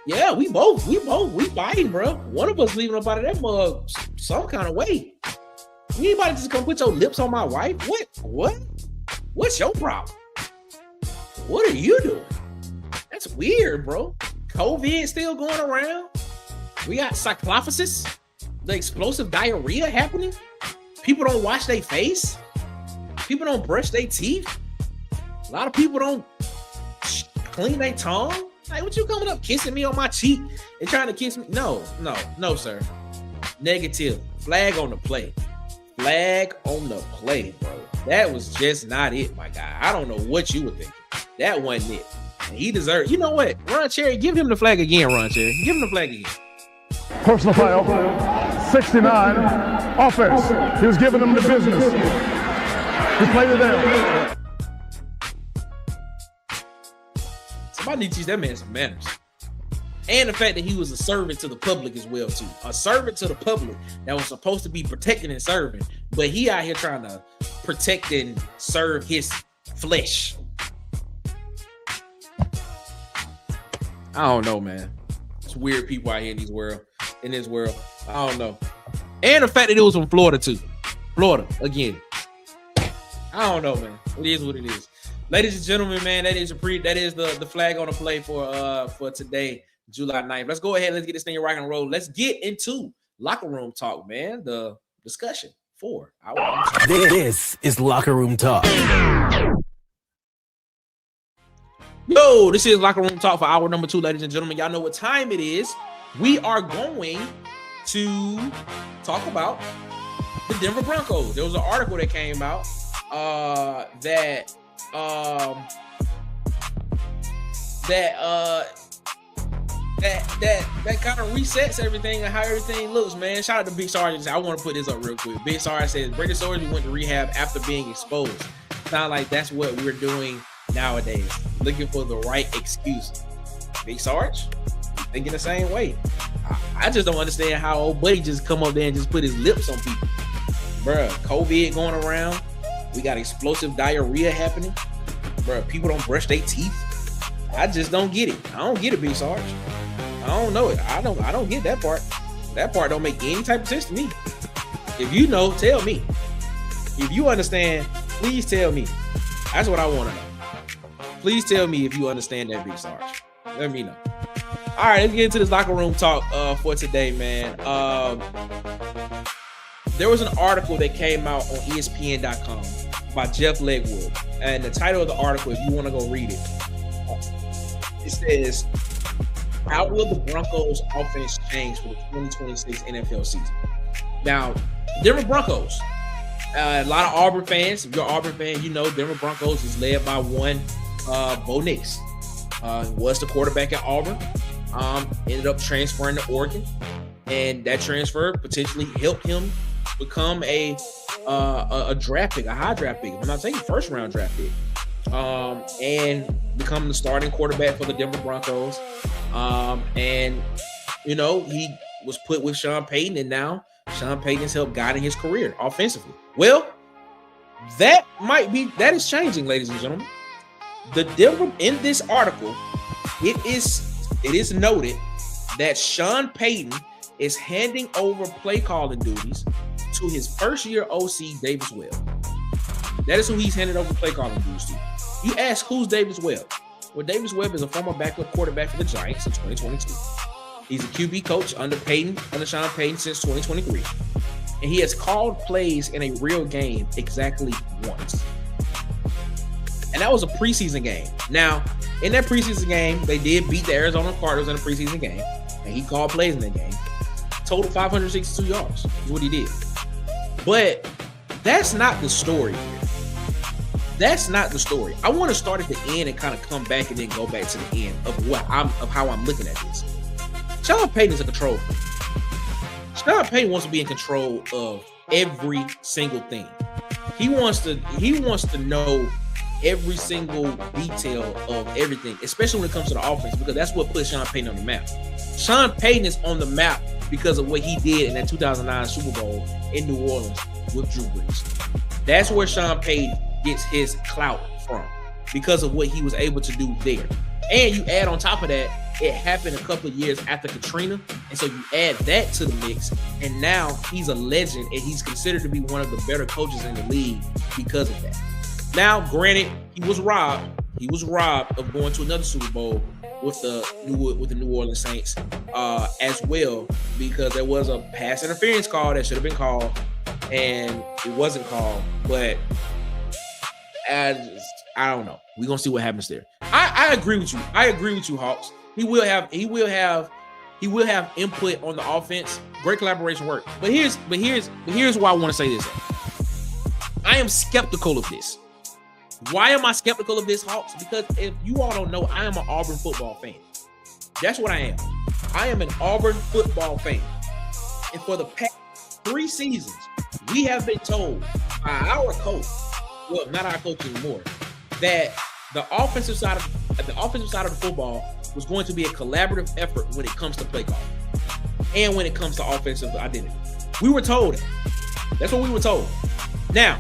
Yeah, we fighting, bro. One of us leaving up out of that mug some kind of way. Anybody just come put your lips on my wife? What? What's your problem? What are you doing? That's weird, bro. COVID still going around. We got cyclophasis, the explosive diarrhea happening. People don't wash their face. People don't brush their teeth. A lot of people don't clean their tongue. Like, what you coming up kissing me on my cheek and trying to kiss me? No, sir. Negative. Flag on the play. Flag on the play, bro. That was just not it, my guy. I don't know what you were thinking. That wasn't it. And he deserved. You know what? Ron Cherry, give him the flag again, Ron Cherry. Give him the flag again. Personal foul, 69, offense. He was giving them the business. He played it there. Somebody need to teach that man some manners. And the fact that he was a servant to the public as well, too. A servant to the public that was supposed to be protecting and serving. But he out here trying to protect and serve his flesh. I don't know, man. It's weird people out here in this world. I don't know. And the fact that it was from Florida, too. Florida, again. I don't know, man. It is what it is. Ladies and gentlemen, man, that is the flag on the play for today, July 9th. Let's go ahead. Let's get this thing rock and roll. Let's get into locker room talk, man. The discussion for our. This is Locker Room Talk. Yo, this is Locker Room Talk for hour number 2, ladies and gentlemen. Y'all know what time it is. We are going to talk about the Denver Broncos. There was an article that came out that that kind of resets everything and how everything looks, man. Shout out to Big Sarge. I want to put this up real quick. Big Sarge says Brady Sarge went to rehab after being exposed. Sound like that's what we're doing nowadays, looking for the right excuse. Big Sarge, thinking the same way. I just don't understand how old buddy just come up there and just put his lips on people. Bruh, COVID going around. We got explosive diarrhea happening. Bruh, people don't brush their teeth. I just don't get it. I don't get it, Big Sarge. I don't know it. I don't get that part. That part don't make any type of sense to me. If you know, tell me. If you understand, please tell me. That's what I want to know. Please tell me if you understand that, Big Sarge. Let me know. All right, let's get into this locker room talk for today, man. There was an article that came out on ESPN.com by Jeff Legwood. And the title of the article, if you want to go read it, it says, how will the Broncos offense change for the 2026 NFL season? Now, Denver Broncos, a lot of Auburn fans, if you're an Auburn fan, you know Denver Broncos is led by one Bo Nix. Was the quarterback at Auburn, ended up transferring to Oregon, and that transfer potentially helped him become a draft pick, a high draft pick. I'm not saying first round draft pick, and become the starting quarterback for the Denver Broncos. And you know, he was put with Sean Payton, and now Sean Payton's helped guiding his career offensively. Well, that is changing, ladies and gentlemen. The Denver, in this article, it is noted that Sean Payton is handing over play calling duties to his first year OC Davis Webb. That is who he's handed over play calling duties to. You ask, who's Davis Webb? Well, Davis Webb is a former backup quarterback for the Giants in 2022. He's a QB coach under Sean Payton since 2023. And he has called plays in a real game exactly once. And that was a preseason game. Now, in that preseason game, they did beat the Arizona Cardinals in a preseason game. And he called plays in that game. Total 562 yards is what he did. But that's not the story here. That's not the story. I want to start at the end and kind of come back and then go back to the end of how I'm looking at this. Sean Payton is a control freak. Sean Payton wants to be in control of every single thing. He wants to know every single detail of everything, especially when it comes to the offense, because that's what put Sean Payton on the map. Sean Payton is on the map because of what he did in that 2009 Super Bowl in New Orleans with Drew Brees. That's where Sean Payton gets his clout from, because of what he was able to do there. And you add on top of that, it happened a couple of years after Katrina, and so you add that to the mix, and now he's a legend, and he's considered to be one of the better coaches in the league because of that. Now, granted, he was robbed. He was robbed of going to another Super Bowl with the New Orleans Saints as well, because there was a pass interference call that should have been called, and it wasn't called. But I don't know. We're gonna see what happens there. I agree with you. I agree with you, Hawks. He will have input on the offense. Great collaboration work. But here's why I want to say this. I am skeptical of this. Why am I skeptical of this, Hawks? Because if you all don't know, I am an Auburn football fan. That's what I am. I am an Auburn football fan. And for the past 3 seasons, we have been told by our coach, well, not our coach anymore, that the offensive side of the football was going to be a collaborative effort when it comes to play calling and when it comes to offensive identity. We were told that. That's what we were told. Now,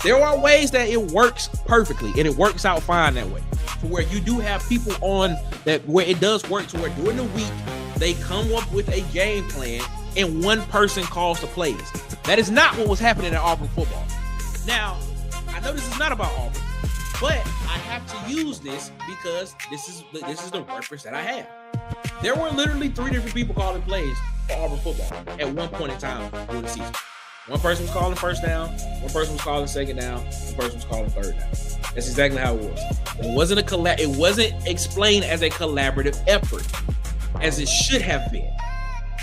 there are ways that it works perfectly, and it works out fine that way, to where you do have people on that where it does work, to where during the week they come up with a game plan and one person calls the plays. That is not what was happening at Auburn football. Now, I know this is not about Auburn, but I have to use this because this is the reference that I have. There were literally 3 different people calling plays for Auburn football at one point in time during the season. One person was calling first down, one person was calling second down, one person was calling third down. That's exactly how it was. It wasn't explained as a collaborative effort, as it should have been.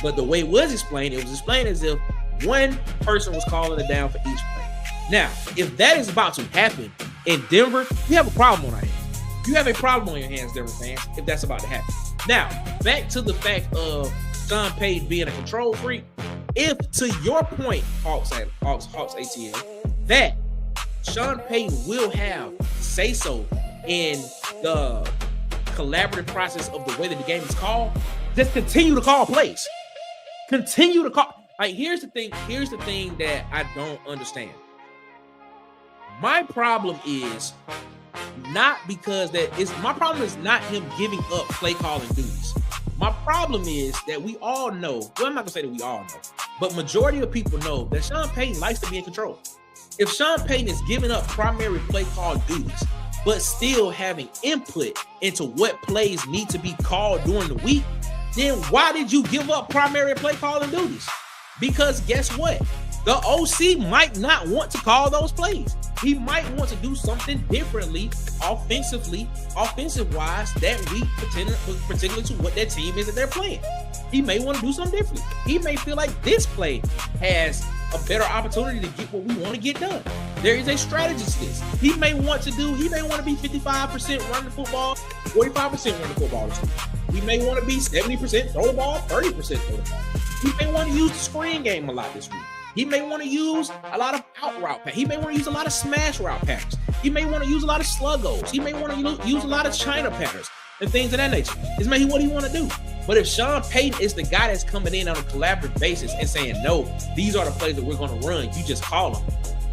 But the way it was explained as if one person was calling it down for each play. Now, if that is about to happen in Denver, we have a problem on our hands. You have a problem on your hands, Denver fans, if that's about to happen. Now, back to the fact of Sean Payton being a control freak. If, to your point, Hawks ATL, that Sean Payton will have say-so in the collaborative process of the way that the game is called, just continue to call plays. Continue to call. Like, here's the thing that I don't understand. My problem is not my problem is not him giving up play calling duties. My problem is that we all know, well, I'm not gonna say that we all know, but majority of people know that Sean Payton likes to be in control. If Sean Payton is giving up primary play call duties, but still having input into what plays need to be called during the week, then why did you give up primary play calling duties? Because guess what? The OC might not want to call those plays. He might want to do something differently offensive-wise that week, particularly to what that team is that they're playing. He may want to do something differently. He may feel like this play has a better opportunity to get what we want to get done. There is a strategy to this. He may want to be 55% running the football, 45% running the football this week. He may want to be 70% throw the ball, 30% throw the ball. He may want to use the screen game a lot this week. He may want to use a lot of out route patterns. He may want to use a lot of smash route patterns. He may want to use a lot of sluggos. He may want to use a lot of China patterns and things of that nature. It's maybe what he want to do. But if Sean Payton is the guy that's coming in on a collaborative basis and saying, no, these are the plays that we're going to run, you just call them.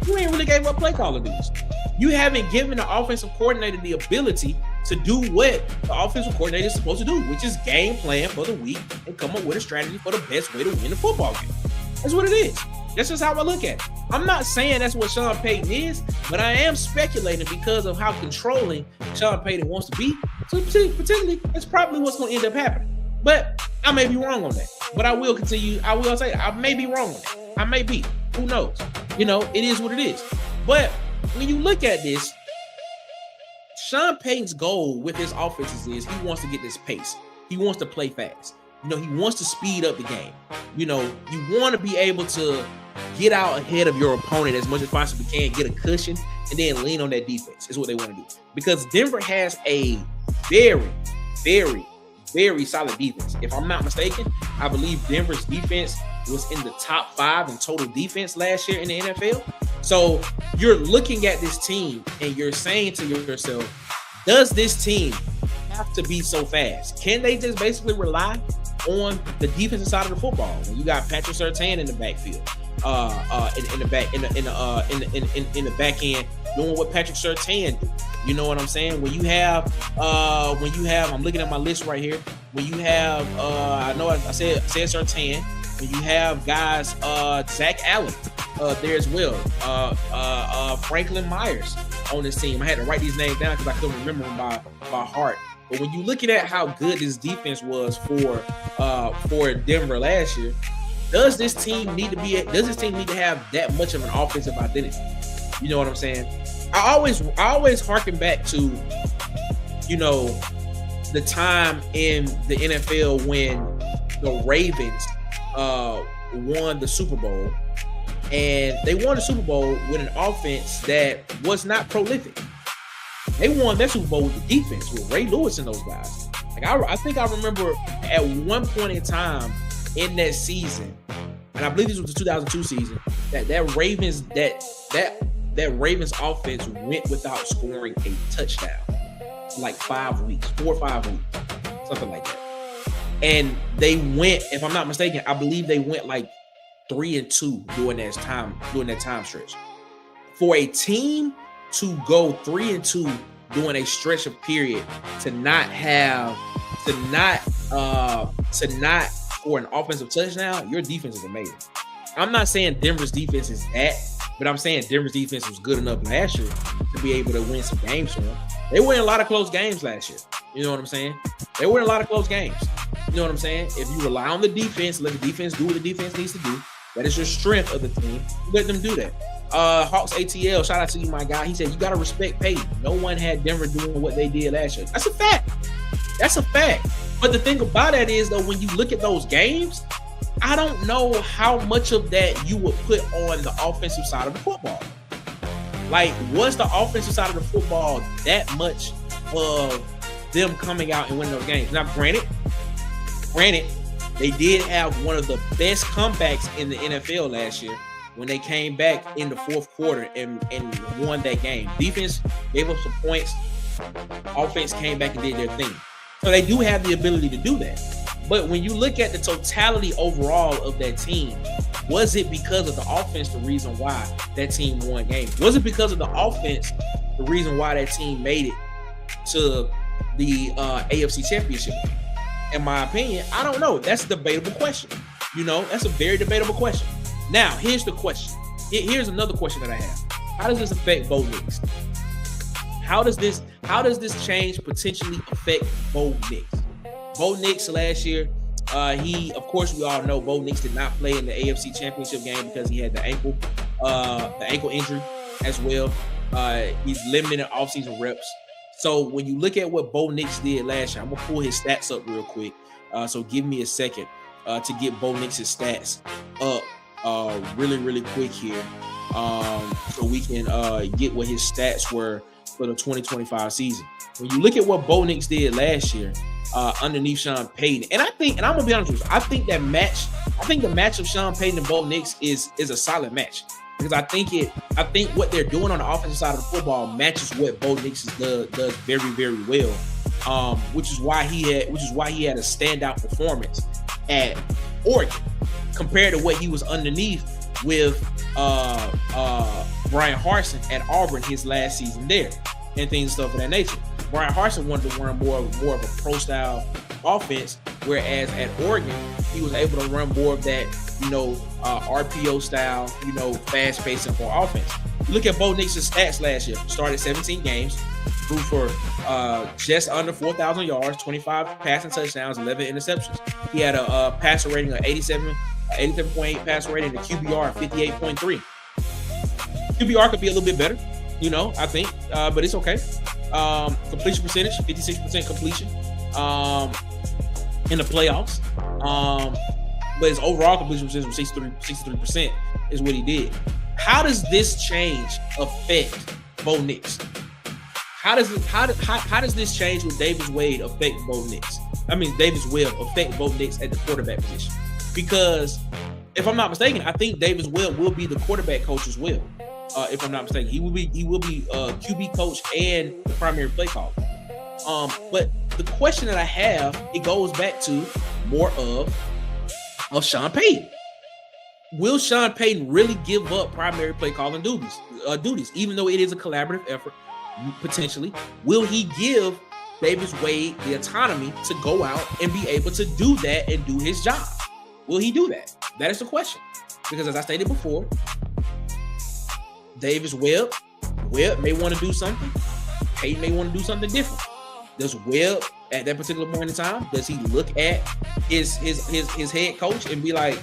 You ain't really gave up play calling duties. You haven't given the offensive coordinator the ability to do what the offensive coordinator is supposed to do, which is game plan for the week and come up with a strategy for the best way to win the football game. That's what it is. That's just how I look at it. I'm not saying that's what Sean Payton is, but I am speculating because of how controlling Sean Payton wants to be. So particularly, that's probably what's going to end up happening. But I may be wrong on that. But I will continue. I will say I may be wrong on that. I may be. Who knows? You know, it is what it is. But when you look at this, Sean Payton's goal with his offenses is he wants to get this pace. He wants to play fast. You know, he wants to speed up the game. You know, you want to be able to get out ahead of your opponent as much as possibly can, get a cushion, and then lean on that defense is what they want to do. Because Denver has a very, very, very solid defense. If I'm not mistaken, I believe Denver's defense was in the top 5 in total defense last year in the NFL. So you're looking at this team and you're saying to yourself, does this team have to be so fast? Can they just basically rely on the defensive side of the football when you got Patrick Surtain in the backfield, in the back end, doing what Patrick Surtain do? You know what I'm saying? When you have, I'm looking at my list right here. When you have, I know I said Surtain. When you have guys, Zach Allen there as well, Franklin Myers on this team. I had to write these names down because I couldn't remember them by heart. But when you looking at how good this defense was for Denver last year, does this team need to have that much of an offensive identity? You know what I'm saying? I always harken back to, you know, the time in the NFL when the Ravens won the Super Bowl, and they won the Super Bowl with an offense that was not prolific. They won that Super Bowl with the defense, with Ray Lewis and those guys. Like I think I remember at one point in time in that season, and I believe this was the 2002 season, that Ravens offense went without scoring a touchdown for like 5 weeks, 4 or 5 weeks, something like that. And they went, if I'm not mistaken, I believe they went like 3-2 during that time stretch. For a team to go 3-2 during a stretch of period, to not score an offensive touchdown, your defense is amazing. I'm not saying Denver's defense is that, but I'm saying Denver's defense was good enough last year to be able to win some games for them. They won a lot of close games last year. You know what I'm saying? They won a lot of close games. You know what I'm saying? If you rely on the defense, let the defense do what the defense needs to do. That is your strength of the team. Let them do that. Hawks ATL, shout out to you, my guy. He said, you got to respect Payton. No one had Denver doing what they did last year. That's a fact. That's a fact. But the thing about that is, though, when you look at those games, I don't know how much of that you would put on the offensive side of the football. Like, was the offensive side of the football that much of them coming out and winning those games. Now, granted, they did have one of the best comebacks in the NFL last year when they came back in the fourth quarter and won that game. Defense gave up some points. Offense came back and did their thing. So they do have the ability to do that. But when you look at the totality overall of that team, was it because of the offense the reason why that team won games? Was it because of the offense the reason why that team made it to the AFC Championship? In my opinion, I don't know. That's a debatable question. That's a very debatable question. Now, here's the question. Here's another question that I have. How does this affect Bo Nix? How does this change potentially affect Bo Nix? Bo Nix last year, of course, we all know Bo Nix did not play in the AFC Championship game because he had the ankle injury as well. He's limited in offseason reps. So when you look at what Bo Nix did last year, I'm gonna pull his stats up real quick. So give me a second to get Bo Nix's stats up really, really quick here, so we can get what his stats were for the 2025 season. When you look at what Bo Nix did last year underneath Sean Payton, and I'm gonna be honest with you, I think the match of Sean Payton and Bo Nix is a solid match, because I think what they're doing on the offensive side of the football matches what Bo Nix does very, very well, which is why he had a standout performance at Oregon compared to what he was underneath with Brian Harsin at Auburn his last season there, and things stuff of that nature. Brian Harsin wanted to run more of a pro style offense, whereas at Oregon he was able to run more of that RPO style, fast paced and for offense. Look at Bo Nix's stats last year. Started 17 games, threw for just under 4,000 yards, 25 passing touchdowns, 11 interceptions. He had a passer rating of 87.8 passer rating, and a QBR of 58.3. QBR could be a little bit better, I think, but it's okay. Completion percentage, 56% completion in the playoffs. But his overall completion percentage was 63% is what he did. How does this change affect Bo Nix? How does this change with Davis Wade affect Bo Nix? Davis Webb affect Bo Nix at the quarterback position? Because if I'm not mistaken, I think Davis Webb will be the quarterback coach as well. If I'm not mistaken, he will be QB coach and the primary play caller. But the question that I have, it goes back to more of Sean Payton. Will Sean Payton really give up primary play calling duties, even though it is a collaborative effort? Potentially, will he give Davis Wade the autonomy to go out and be able to do that and do his job? Will he do that? That is the question. Because as I stated before, Davis Webb may want to do something. Payton may want to do something different. Does Webb at that particular point in time, does he look at his head coach and be like,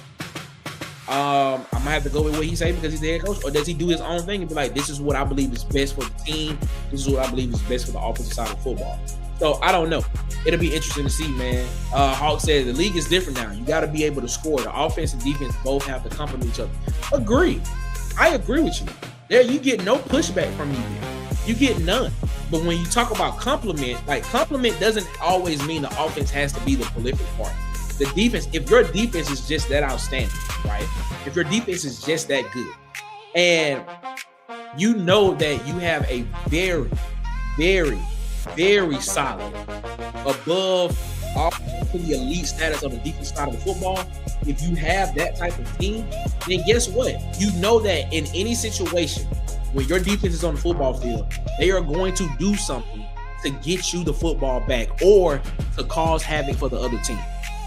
I'm gonna have to go with what he say because he's the head coach? Or does he do his own thing and be like, this is what I believe is best for the team, this is what I believe is best for the offensive side of football? So I don't know. It'll be interesting to see, man. Hawk said the league is different now. You got to be able to score. The offense and defense both have to complement each other. Agree. I agree with you. There, you get no pushback from me there. You get none. But when you talk about complement doesn't always mean the offense has to be the prolific part. The defense, if your defense is just that outstanding, right? If your defense is just that good, and you know that you have a very, very, very solid, above all the elite status of the defense side of the football, if you have that type of team, then guess what? You know that in any situation when your defense is on the football field, they are going to do something to get you the football back or to cause havoc for the other team.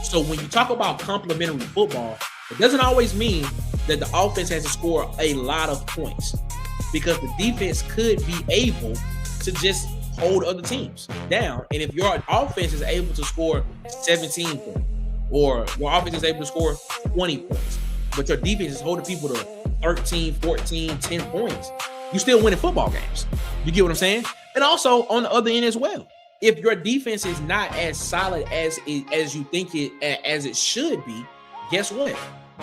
So when you talk about complementary football, it doesn't always mean that the offense has to score a lot of points, because the defense could be able to just hold other teams down. And if your offense is able to score 17 points, or your offense is able to score 20 points, but your defense is holding people to 13, 14, 10 points, you still winning football games. You get what I'm saying? And also on the other end as well, if your defense is not as solid as you think it as it should be, guess what?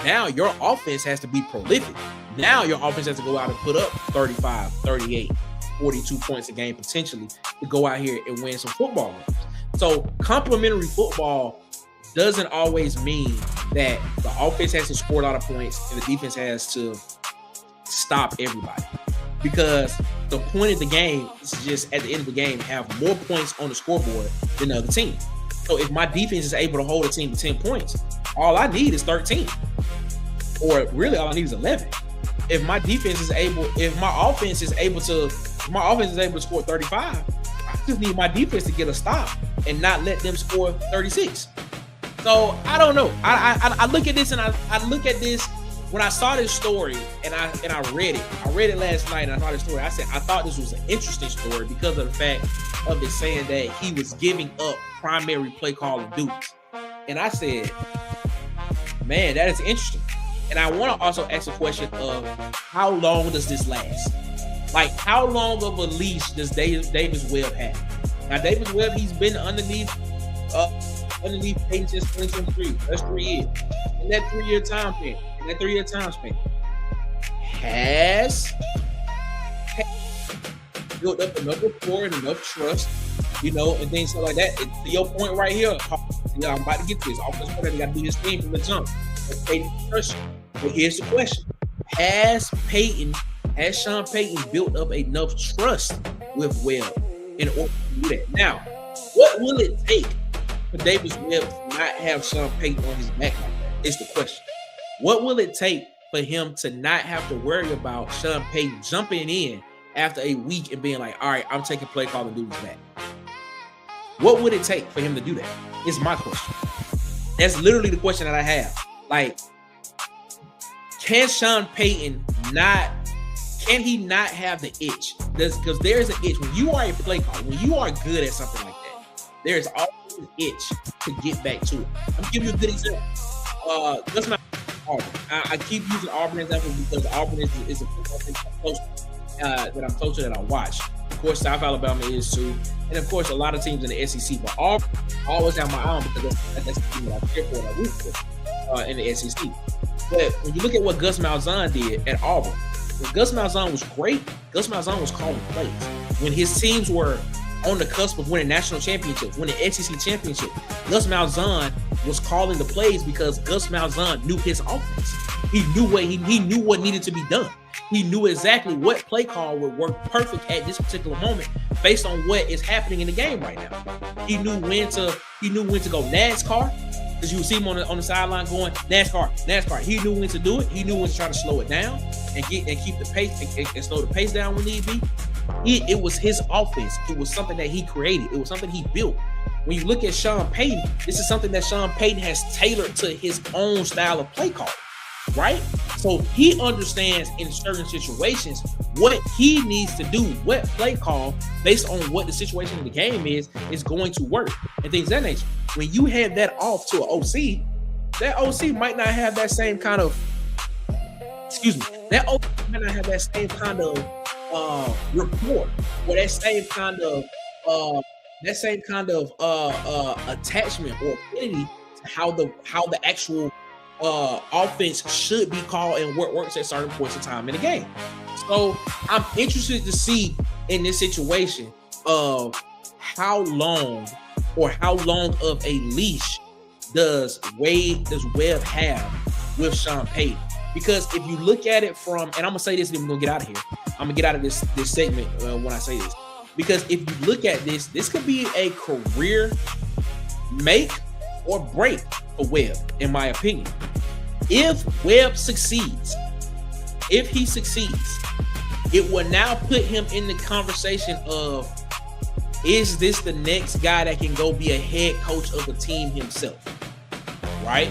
Now your offense has to be prolific. Now your offense has to go out and put up 35, 38, 42 points a game potentially to go out here and win some football games. So complementary football doesn't always mean that the offense has to score a lot of points and the defense has to stop everybody. Because the point of the game is just at the end of the game have more points on the scoreboard than the other team. So if my defense is able to hold a team to 10 points, all I need is 13. Or really all I need is 11. If my offense is able to score 35, I just need my defense to get a stop and not let them score 36. So I don't know. I look at this and I look at this when I saw this story and I read it. I read it last night and I saw this story. I said I thought this was an interesting story because of the fact of it saying that he was giving up primary play calling duties. And I said, man, that is interesting. And I want to also ask a question of how long does this last? Like, how long of a leash does Davis Webb have? Now, Davis Webb, he's been underneath Payton since 2023. That's 3 years. In that 3-year time span, has built up enough rapport and enough trust, and things stuff like that. To your point right here, I'm about to get to this. Offensive coordinator got to do his thing from the jump. Payton trust you. But here's the question: Has Sean Payton built up enough trust with Webb in order to do that? Now, what will it take for Davis Webb to not have Sean Payton on his back like that? Is the question. What will it take for him to not have to worry about Sean Payton jumping in after a week and being like, all right, I'm taking play calling duties back? What would it take for him to do that? Is my question. That's literally the question that I have. Like, can Sean Payton can he not have the itch? Because there's an itch. When you are a play caller, when you are good at something like that, there's always an itch to get back to it. I'm giving you a good example. That's not Auburn. I keep using Auburn as example because Auburn is a football team that I'm close to that I watch. Of course, South Alabama is too. And of course, a lot of teams in the SEC. But Auburn, I always have my eye on because that's the team that I care for and I root for in the SEC. But when you look at what Gus Malzahn did at Auburn, when Gus Malzahn was great, Gus Malzahn was calling plays. When his teams were on the cusp of winning national championships, winning SEC championship, Gus Malzahn was calling the plays because Gus Malzahn knew his offense. He knew what needed to be done. He knew exactly what play call would work perfect at this particular moment based on what is happening in the game right now. He knew when to go NASCAR. Because you would see him on the sideline going NASCAR. He knew when to do it. He knew when to try to slow it down and keep the pace and slow the pace down when need be. It was his offense. It was something that he created. It was something he built. When you look at Sean Payton, this is something that Sean Payton has tailored to his own style of play call, right? So he understands in certain situations what he needs to do, what play call based on what the situation in the game is going to work and things of that nature. When you hand that off to an OC, that OC might not have that same kind of, that OC might not have that same kind of rapport or that same kind of attachment or affinity to how the actual offense should be called and what works at certain points of time in the game. So I'm interested to see in this situation of how long of a leash does Webb have with Sean Payton? Because if you look at it from, and I'm gonna say this and then we're gonna get out of here. I'm gonna get out of this segment when I say this. Because if you look at this could be a career make or break for Webb, in my opinion. If Webb succeeds, it will now put him in the conversation of, is this the next guy that can go be a head coach of a team himself? Right?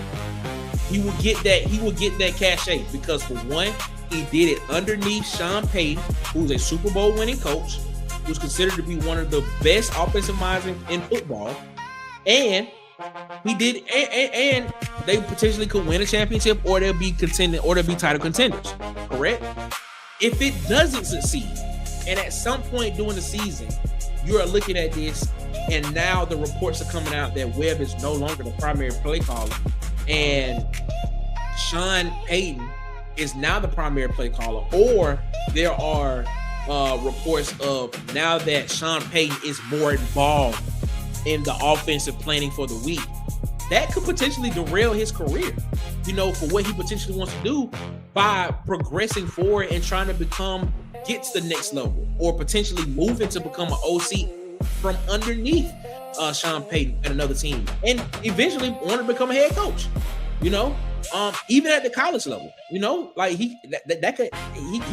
He will get that cachet because for one, he did it underneath Sean Payton, who's a Super Bowl winning coach, who's considered to be one of the best offensive minds in football. And he did, and they potentially could win a championship, or they'll be contending, or they'll be title contenders. Correct? If it doesn't succeed, and at some point during the season, you are looking at this, and now the reports are coming out that Webb is no longer the primary play caller, and Sean Payton is now the primary play caller, or there are reports of now that Sean Payton is more involved in the offensive planning for the week, that could potentially derail his career, for what he potentially wants to do by progressing forward and trying to get to the next level, or potentially moving to become an OC from underneath Sean Payton at another team, and eventually want to become a head coach. Even at the college level, like he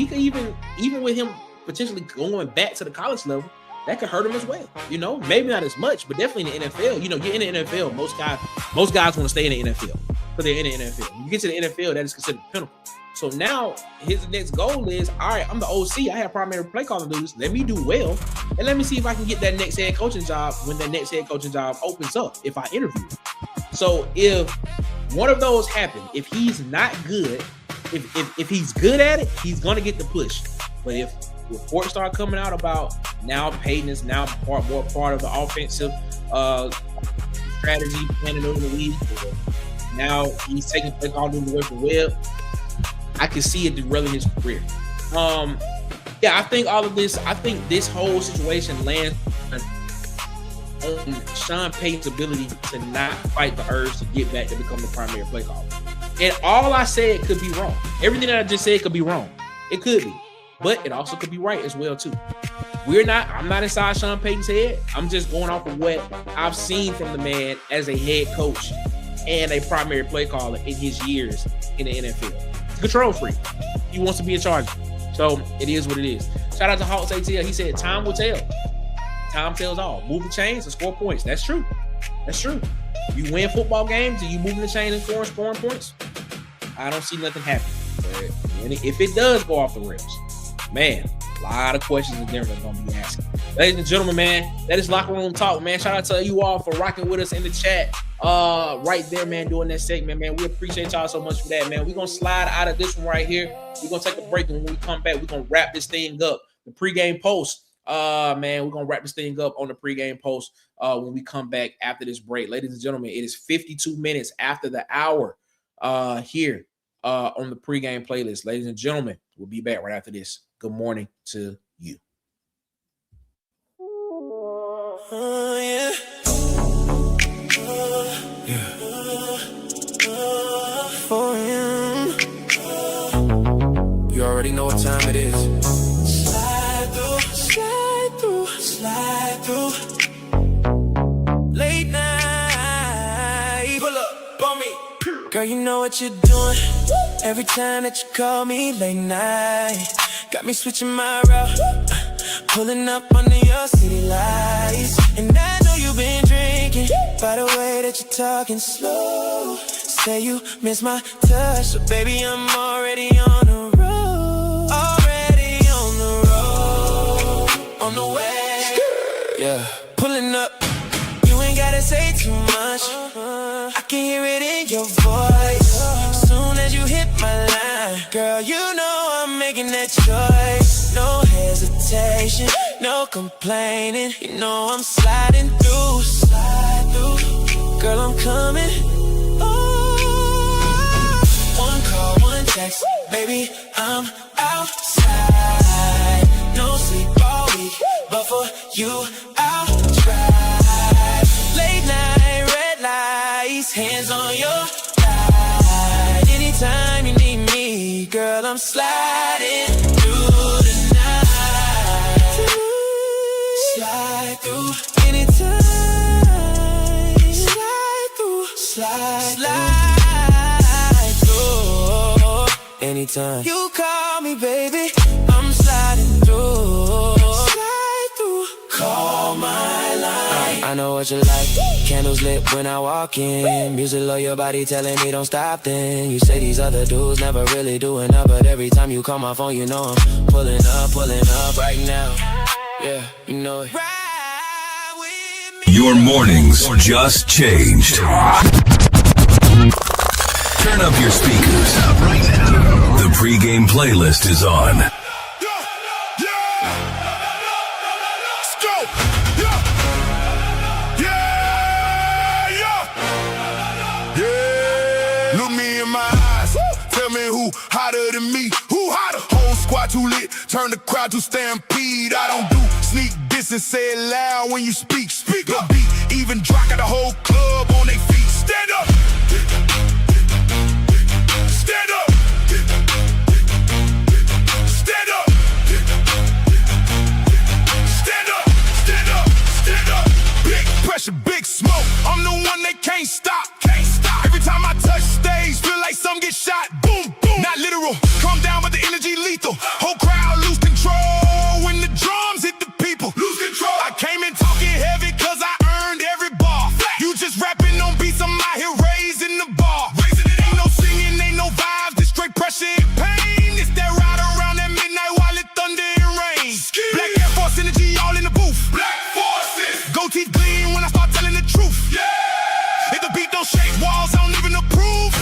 could even with him potentially going back to the college level, that could hurt him as well. Maybe not as much, but definitely in the NFL. You're in the NFL. Most guys want to stay in the NFL because they're in the NFL. When you get to the NFL, that is considered the pinnacle. So now his next goal is, all right, I'm the OC. I have primary play calling duties. Let me do well, and let me see if I can get that next head coaching job when that next head coaching job opens up, if I interview. So if one of those happen, if he's not good, if he's good at it, he's gonna get the push. But if reports start coming out about now Payton is now more part of the offensive strategy planning over the league, now he's taking play calling away from Webb, I can see it derailing his career. I think all of this, this whole situation lands on Sean Payton's ability to not fight the urge to get back to become the primary play caller. And all I said could be wrong. Everything that I just said could be wrong. It could be, but it also could be right as well too. I'm not inside Sean Payton's head. I'm just going off of what I've seen from the man as a head coach and a primary play caller in his years in the NFL. He's a control freak. He wants to be in charge. So it is what it is. Shout out to Hawks ATL. He said, time will tell. Time tells all. Move the chains and score points. That's true. That's true. You win football games and you moving the chain and scoring points, I don't see nothing happening. But if it does go off the rails, man, a lot of questions and different going to be asking. Ladies and gentlemen, man, that is Locker Room Talk, man. Shout out to you all for rocking with us in the chat right there, man, doing that segment, man. We appreciate y'all so much for that, man. We're going to slide out of this one right here. We're going to take a break, and when we come back, we're going to wrap this thing up. The pregame post, man, we're going to wrap this thing up on the pregame post when we come back after this break. Ladies and gentlemen, it is 52 minutes after the hour here on the pregame playlist. Ladies and gentlemen, we'll be back right after this. Good morning to you. For him, you already know what time it is. Slide through, slide through, slide through. Late night, pull up on me. Girl, you know what you're doing. Every time that you call me late night, got me switching my route, pulling up under your city lights. And I know you've been drinking, by the way that you're talking slow. Say you miss my touch, so baby, I'm already on the road. Already on the road, on the way. Yeah, pulling up, you ain't gotta say too much. I can hear it in your voice. Soon as you hit my line, girl, you know I'm making that choice. No hesitation, no complaining. You know I'm sliding through, slide through. Girl, I'm coming. One call, one text, baby, I'm outside. No sleep all week, but for you, I'll try. Late night, red lights, hands on your thigh. Anytime you need me, girl, I'm sliding through the night. Slide through, anytime. Slide through, slide anytime. You call me, baby, I'm sliding through. Slide through, call my line. I know what you like, candles lit when I walk in. Music low, your body telling me don't stop then. You say these other dudes never really doing up, but every time you call my phone, you know I'm pulling up right now. Yeah, you know it. Your mornings just changed. Turn up your speakers right now. The pregame playlist is on. Let's go. Yeah. Look me in my eyes. Tell me who hotter than me. Who hotter? Whole squad too lit. turn the crowd to stampede. I don't do sneak diss and say it loud when you speak. Speak up, beat, even drop got the whole club on their feet. Stand up, stand up, stand up, stand up, stand up, stand up. Big pressure, big smoke. I'm the one they can't stop. Every time I touch stage, feel like some get shot. Boom, boom. Not literal. Calm down, but the energy lethal. Whole crowd lose control when the drums hit the people. Lose control. I came in talking heavy cause I earned every bar. You just rapping on beats, I'm out here raising the bar. Ain't no singing, ain't no vibes, just straight pressure and pain. It's that ride around at midnight while it thunder and rain. Black Air Force energy all in the booth. Black Forces. Gold teeth gleam when I start telling the truth. Yeah. If the beat don't shake walls, I don't even approve.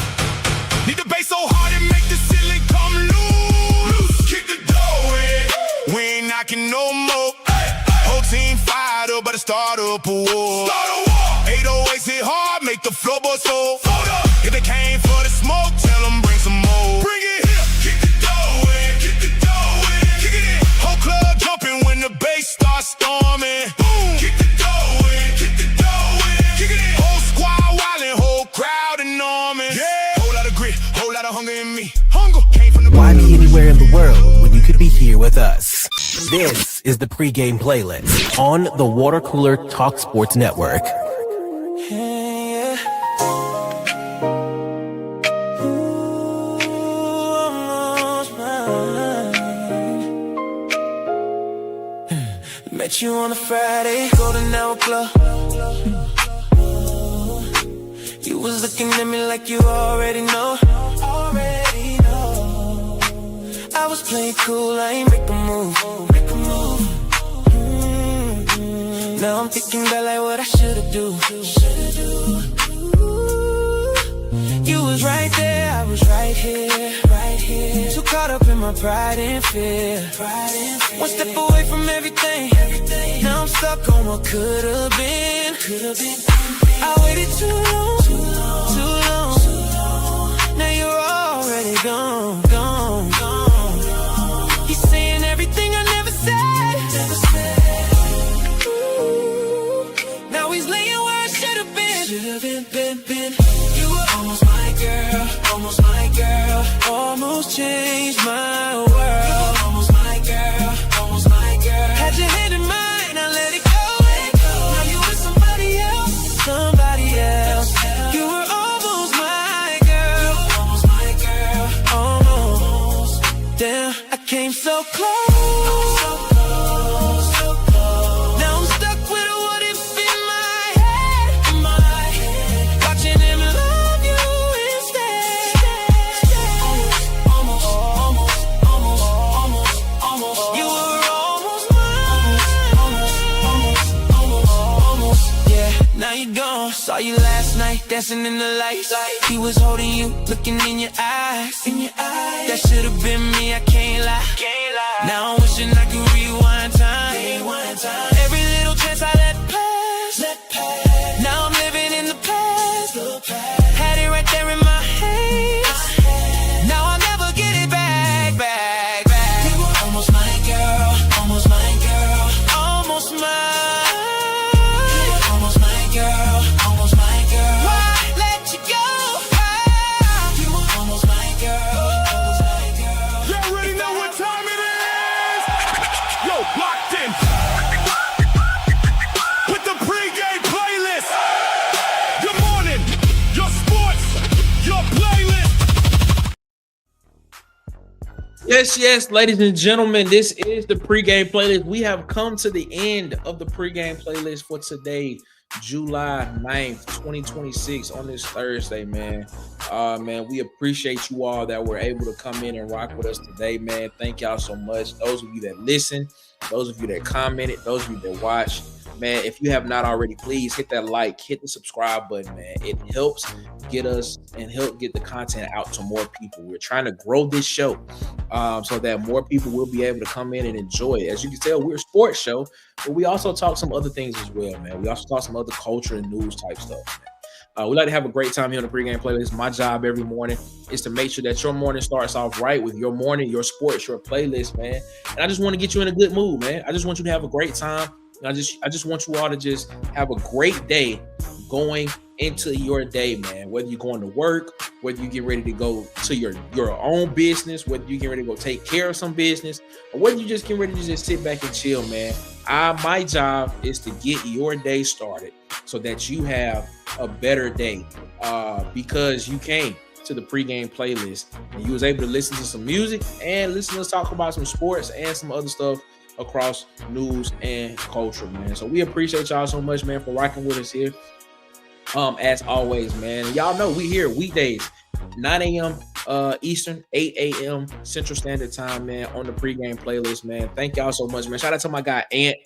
Need the bass so hard and make the ceiling come loose. Kick the door in. We ain't knocking no more. Whole team fired up, better start up a war. 808s hit hard, make the floorboards fold. If they came for the smoke, tell them bring some more. Bring it here. Kick the door in. Kick the door in. Kick it in. Whole club jumping when the bass starts storming. Boom. Kick the door in. Kick the door in. Kick it in. Whole squad wildin', whole crowd enormous. Yeah. Whole lot of grit, whole lot of hunger in me. Hunger came from the. Why be anywhere in the world when you could be here with us? This is the pregame playlist on the Water Cooler Talk Sports Network. Yeah. Met you on a Friday, golden hour club. You was looking at me like you already know. I was playing cool, I ain't make a move. Now I'm thinking about like what I should've do. You was right there, I was right here. Too caught up in my pride and fear. One step away from everything. Now I'm stuck on what could've been. I waited too long. Now you're already gone. He's saying everything I never said. Now he's laying where I should've been. You were almost my girl, almost my girl. Almost changed my world. You were almost my girl, almost my girl. Had your hand in mine, I let it go. Now you with somebody else. You were almost my girl, almost. Damn, I came so close. Now I'm stuck with a what if in my head. Watching him love you instead. Almost. You were almost mine. Yeah, now you're gone. Saw you last night, dancing in the lights. He was holding you, looking in your eyes. That should've been me, I can't lie. Now I'm wishing I could rewind time. Every little chance I let pass. Now I'm living in the past. Had it right there in my hands. Now I'll never get it back. You were almost my girl, almost my girl. Almost mine. You were almost my girl, almost my girl. Why let you go? You were almost my girl, almost my girl. You already know what time it is. Yo, locked in with the pregame playlist. Good morning, your sports, your playlist. Yes, ladies and gentlemen, this is the pregame playlist. We have come to the end of the pregame playlist for today, July 9th, 2026, on this Thursday, man. Man, we appreciate you all that were able to come in and rock with us today, man. Thank y'all so much. Those of you that listen, those of you that commented, those of you that watch, man, if you have not already, please hit that like, hit the subscribe button, man. It helps get us and help get the content out to more people. We're trying to grow this show so that more people will be able to come in and enjoy it. As you can tell, we're a sports show, but we also talk some other things as well, man. We also talk some other culture and news type stuff, man. We like to have a great time here on the pregame playlist. My job every morning is to make sure that your morning starts off right with your morning, your sports, your playlist, man. And I just want to get you in a good mood, man. I just want you to have a great time. I just want you all to just have a great day going into your day, man. Whether you're going to work, whether you get ready to go to your own business, whether you get ready to go take care of some business, or whether you just get ready to just sit back and chill, man. My job is to get your day started so that you have a better day, because you came to the pregame playlist and you was able to listen to some music and listen to us talk about some sports and some other stuff across news and culture, man. So we appreciate y'all so much, man, for rocking with us here. As always, man. Y'all know we here weekdays, 9 a.m. Eastern, 8 a.m. Central Standard Time, man, on the pregame playlist, man. Thank y'all so much, man. Shout out to my guy Ant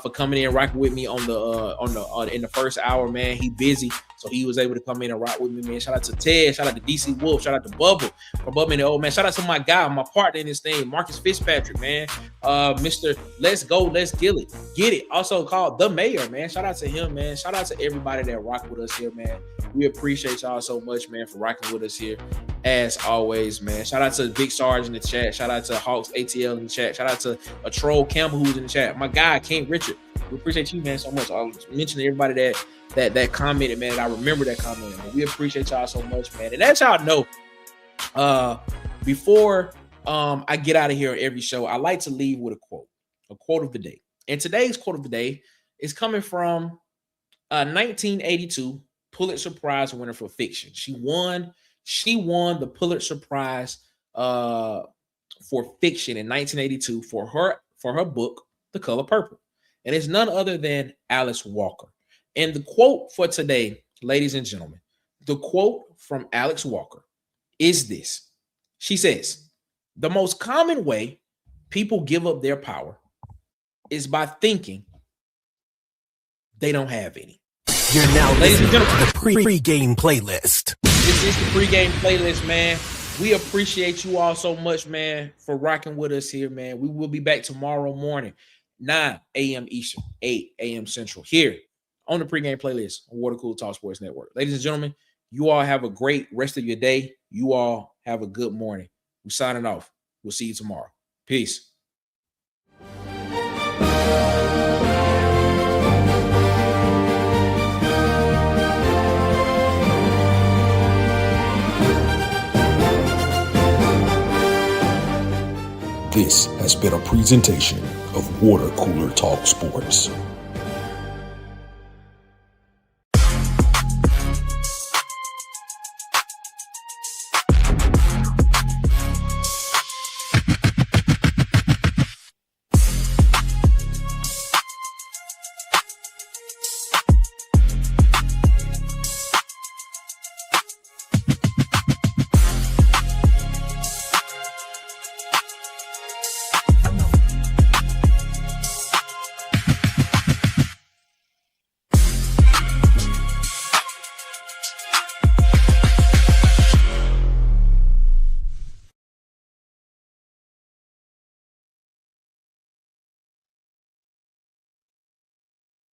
for coming in and rocking with me in the first hour, man. He busy, so he was able to come in and rock with me, man. Shout out to Ted, shout out to DC Wolf, shout out to Bubba from Bubba and the Old Man. Shout out to my guy, my partner in this thing, Marcus Fitzpatrick, man. Mr. Let's Go, Let's Get It. Also called The Mayor, man. Shout out to him, man. Shout out to everybody that rock with us here, man. We appreciate y'all so much, man, for rocking with us here. As always, man. Shout out to Big Sarge in the chat. Shout out to Hawks ATL in the chat. Shout out to a troll Campbell who's in the chat. My guy, King Richard. We appreciate you, man, so much. I was mentioning everybody that commented, man. I remember that comment, man. We appreciate y'all so much, man. And as y'all know, before I get out of here on every show, I like to leave with a quote of the day. And today's quote of the day is coming from 1982 Pulitzer Prize winner for fiction. She won the Pulitzer Prize for fiction in 1982 for her book, The Color Purple. And it's none other than Alice Walker. And the quote for today, ladies and gentlemen, the quote from Alice Walker is this. She says, "The most common way people give up their power is by thinking they don't have any." You're now listening to the pregame playlist. This is the pregame playlist, man. We appreciate you all so much, man, for rocking with us here, man. We will be back tomorrow morning, 9 a.m. Eastern, 8 a.m. Central, here on the pregame playlist on Water Cooler Talk Sports Network. Ladies and gentlemen, you all have a great rest of your day. You all have a good morning. We're signing off. We'll see you tomorrow. Peace. This has been a presentation of Water Cooler Talk Sports.